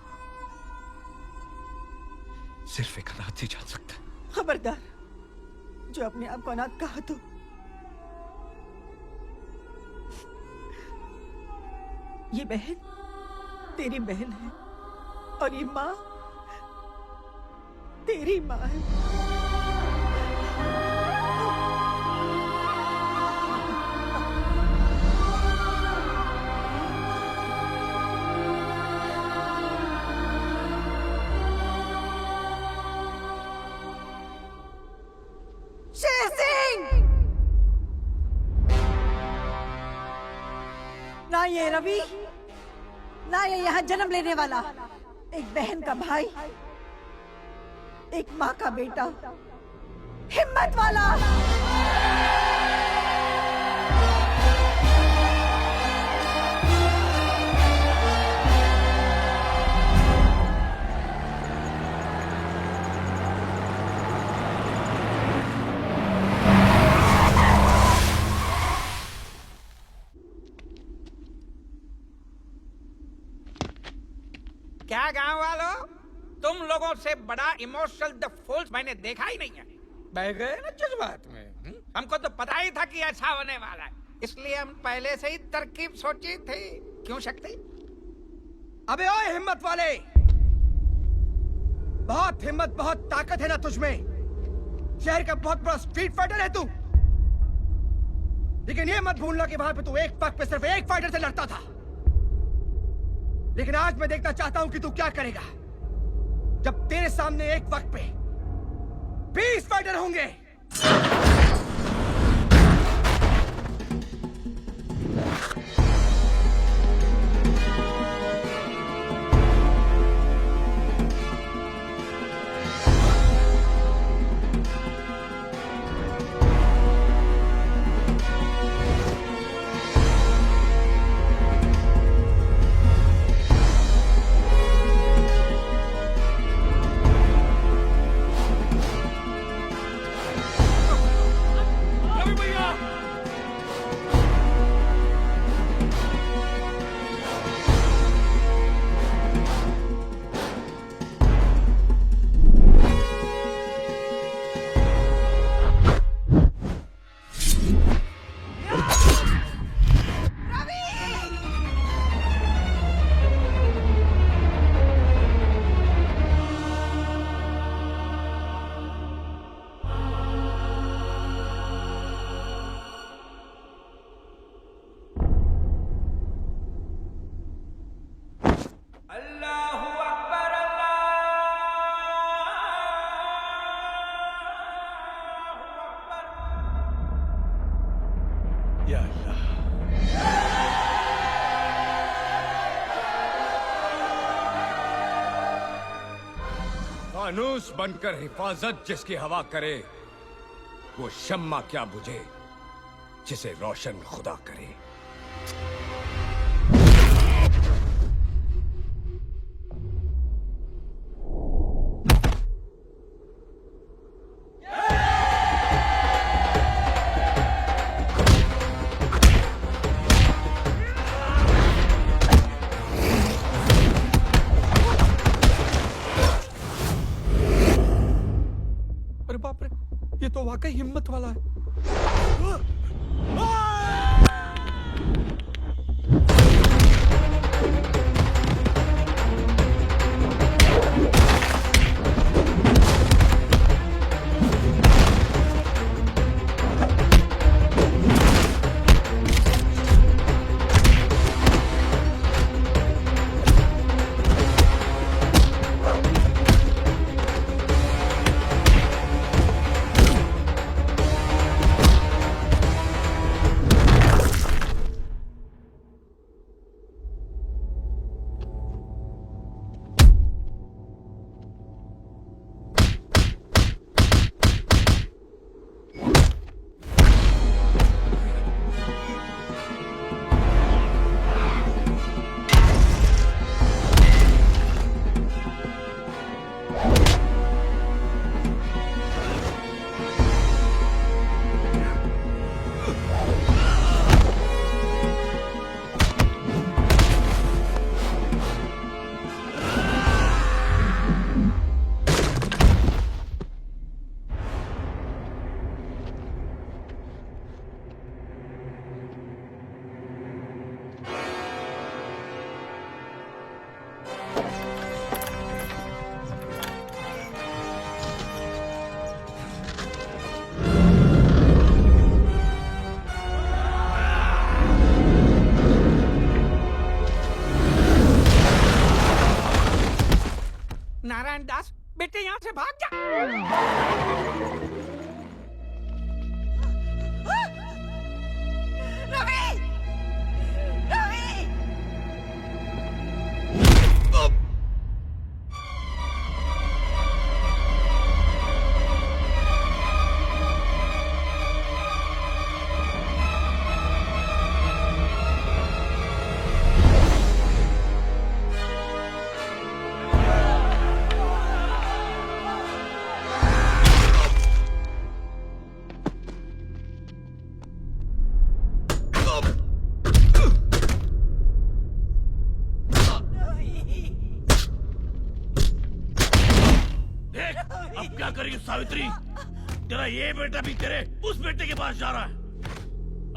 सिर्फ एक अनाथ ही जान सकता है।
खबरदार, जो अपने आप को अनाथ कहा तो ये बहन तेरी बहन है और ये माँ तेरी माँ है। शेर सिंह! ना ये रवि, ना ये यहाँ जन्म लेने वाला, एक बहन का भाई, एक माँ का बेटा, हिम्मत वाला।
क्या गांव वालों, तुम लोगों से बड़ा इमोशनल द फूल्स मैंने देखा ही नहीं है। बह गए ना जज्बात में। हमको तो पता ही था कि ऐसा होने वाला है, इसलिए हम पहले से ही तरकीब सोची थी। क्यों शक्ति?
अबे ओए हिम्मत वाले, बहुत हिम्मत बहुत ताकत है ना तुझमें। शहर का बहुत बड़ा स्ट्रीट फाइटर है तू, लेकिन ये मत भूलना कि वहां पे तू एक पग पे सिर्फ एक फाइटर से लड़ता था। लेकिन आज मैं देखना चाहता हूं कि तू क्या करेगा जब तेरे सामने एक वक्त पे 20 फाइटर होंगे।
भैया।
या अल्लाह। फानूस बनकर हिफाजत जिसकी हवा करे, वो शम्मा क्या बुझे जिसे रोशन खुदा करे।
अरे बाप रे, ये तो वाकई हिम्मत वाला है।
नारायण दास, बेटे यहाँ से भाग जा।
रवि! रवि!
अब क्या करेगी सावित्री? तेरा ये बेटा भी तेरे उस बेटे के पास जा रहा है।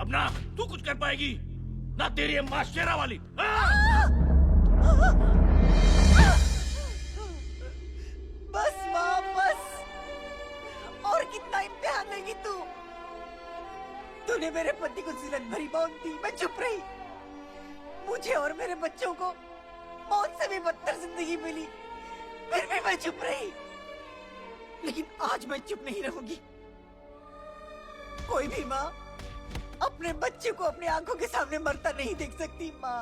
अब ना तू कुछ कर पाएगी, ना तेरी अम्मा शेरा वाली।
बस माँ, बस। और कितना इम्तिहान लेगी तू? तूने मेरे पति को जिल्लत भरी मौत दी, मैं चुप रही। मुझे और मेरे बच्चों को मौत से भी बदतर जिंदगी मिली, फिर भी मैं चुप रही। लेकिन आज मैं चुप नहीं रहूंगी। कोई भी माँ अपने बच्चे को अपनी आंखों के सामने मरता नहीं देख सकती। माँ,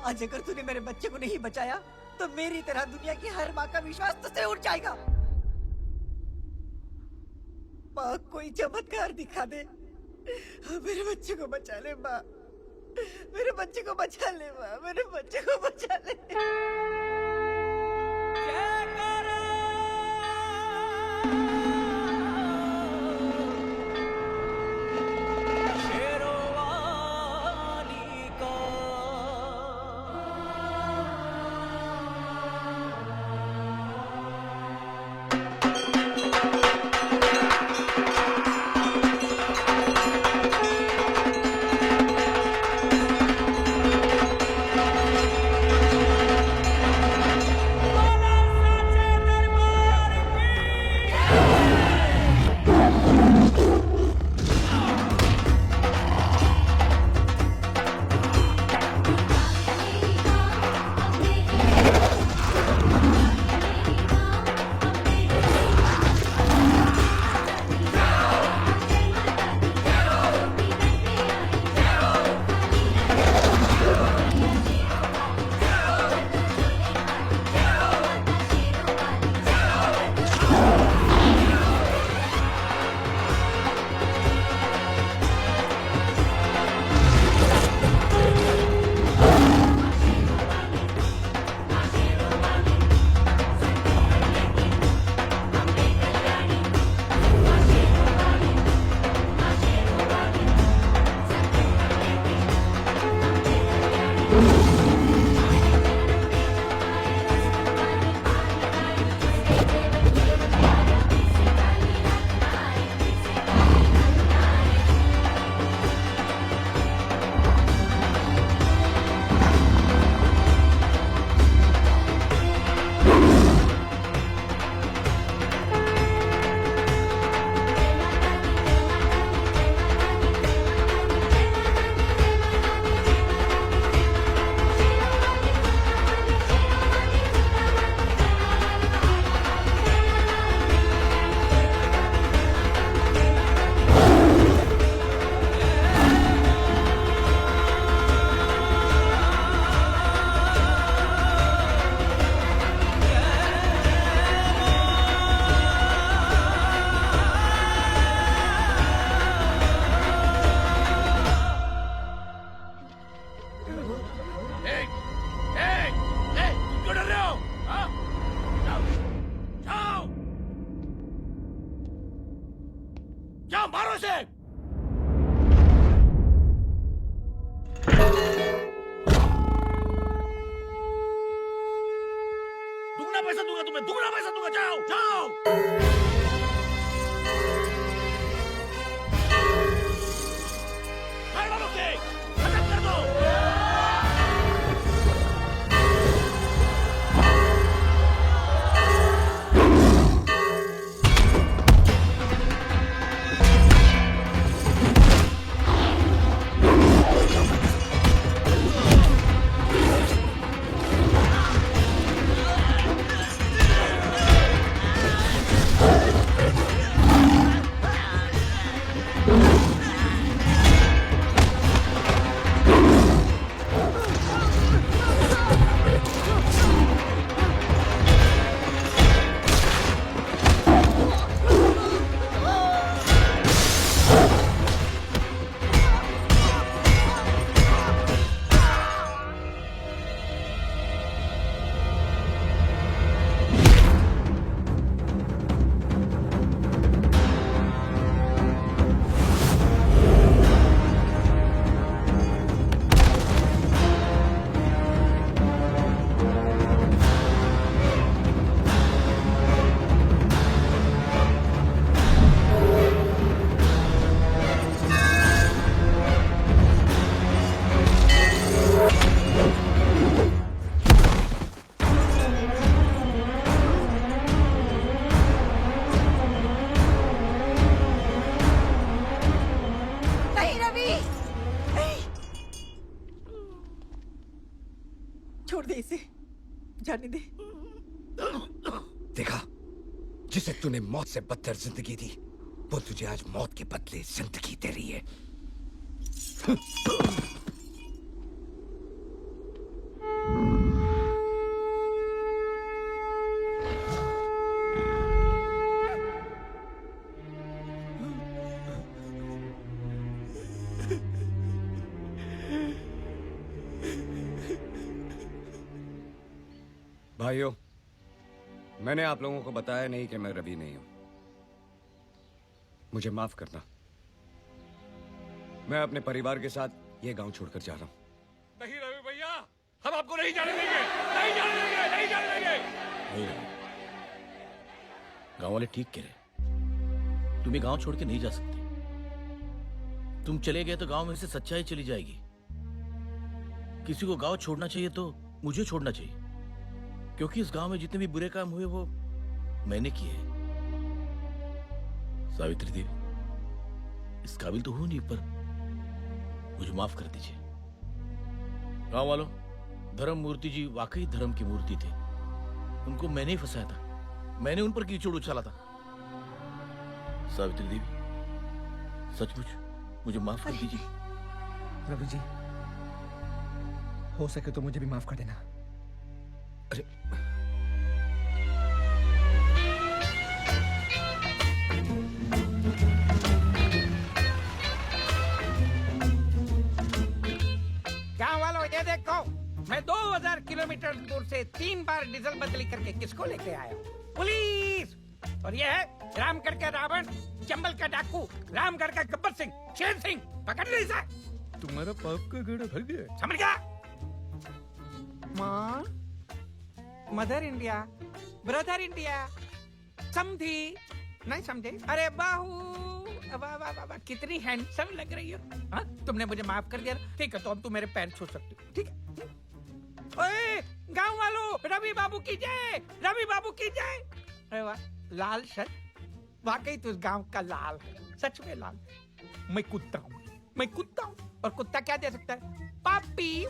आज अगर तूने मेरे बच्चे को नहीं बचाया तो मेरी तरह दुनिया की हर माँ का विश्वास तुझसे उठ जाएगा। माँ, कोई चमत्कार दिखा दे, मेरे बच्चे को बचा ले। माँ, मेरे बच्चे को बचा ले। माँ, मेरे बच्चे को बचा ले।
जाओ मारो इसे। दुगना पैसा दूंगा तुम्हें, दुगना पैसा दूंगा। जाओ जाओ। खत्म कर दो।
छोड़ दे इसे, जाने दे।
देखा, जिसे तूने मौत से बदतर जिंदगी दी, वो तुझे आज मौत के बदले जिंदगी दे रही है। भाइयों, मैंने आप लोगों को बताया नहीं कि मैं रवि नहीं हूं। मुझे माफ करना। मैं अपने परिवार के साथ ये गांव छोड़कर जा रहा हूं।
नहीं रवि भैया, हम आपको नहीं जाने देंगे, नहीं जाने देंगे, नहीं जाने देंगे।
नहीं रवि, गांव वाले ठीक कह रहे। तुम ये गांव छोड़ के नहीं जा सकते। तुम चले गए तो गांव में से सच्चाई चली जाएगी। किसी को गांव छोड़ना चाहिए तो मुझे छोड़ना चाहिए, क्योंकि इस गांव में जितने भी बुरे काम हुए वो मैंने किए। सावित्री देवी, इस काबिल तो हूं नहीं, पर मुझे माफ कर दीजिए। गांव वालों, धर्म मूर्ति जी वाकई धर्म की मूर्ति थे। उनको मैंने ही फंसाया था, मैंने उन पर कीचड़ उछाला था। सावित्री देवी, सचमुच मुझे माफ कर दीजिए।
रवि जी, हो सके तो मुझे भी माफ कर देना।
अरे
गाँव वालों, ये देखो, मैं 2000 किलोमीटर दूर से 3 बार डीजल बदली करके किसको लेके आया हूँ? पुलिस। और ये है रामगढ़ का रावण, चंबल का डाकू, रामगढ़ का गब्बर सिंह, शेर सिंह। पकड़ ली इसे।
तुम्हारा पाप का गड़ा भर गया।
समझ गया? माँ, मदर इंडिया, ब्रदर इंडिया, समझी? नहीं समझे? अरे बाहू, वाह वाह वाह, कितनी हैंडसम लग रही हो। हाँ, तुमने मुझे माफ कर दिया। ठीक है, तो अब तुम मेरे पैर छू सकते हो। ठीक है? ओए, गाँव वालों, रवि बाबू की जय, रवि बाबू की जय। अरे वाह, लाल शर्ट, वाकई तू इस गाँव का लाल है, सच में लाल। मैं कुत्ता हूँ, मैं कुत्ता हूँ, और कुत्ता क्या दे सकता है? पापी।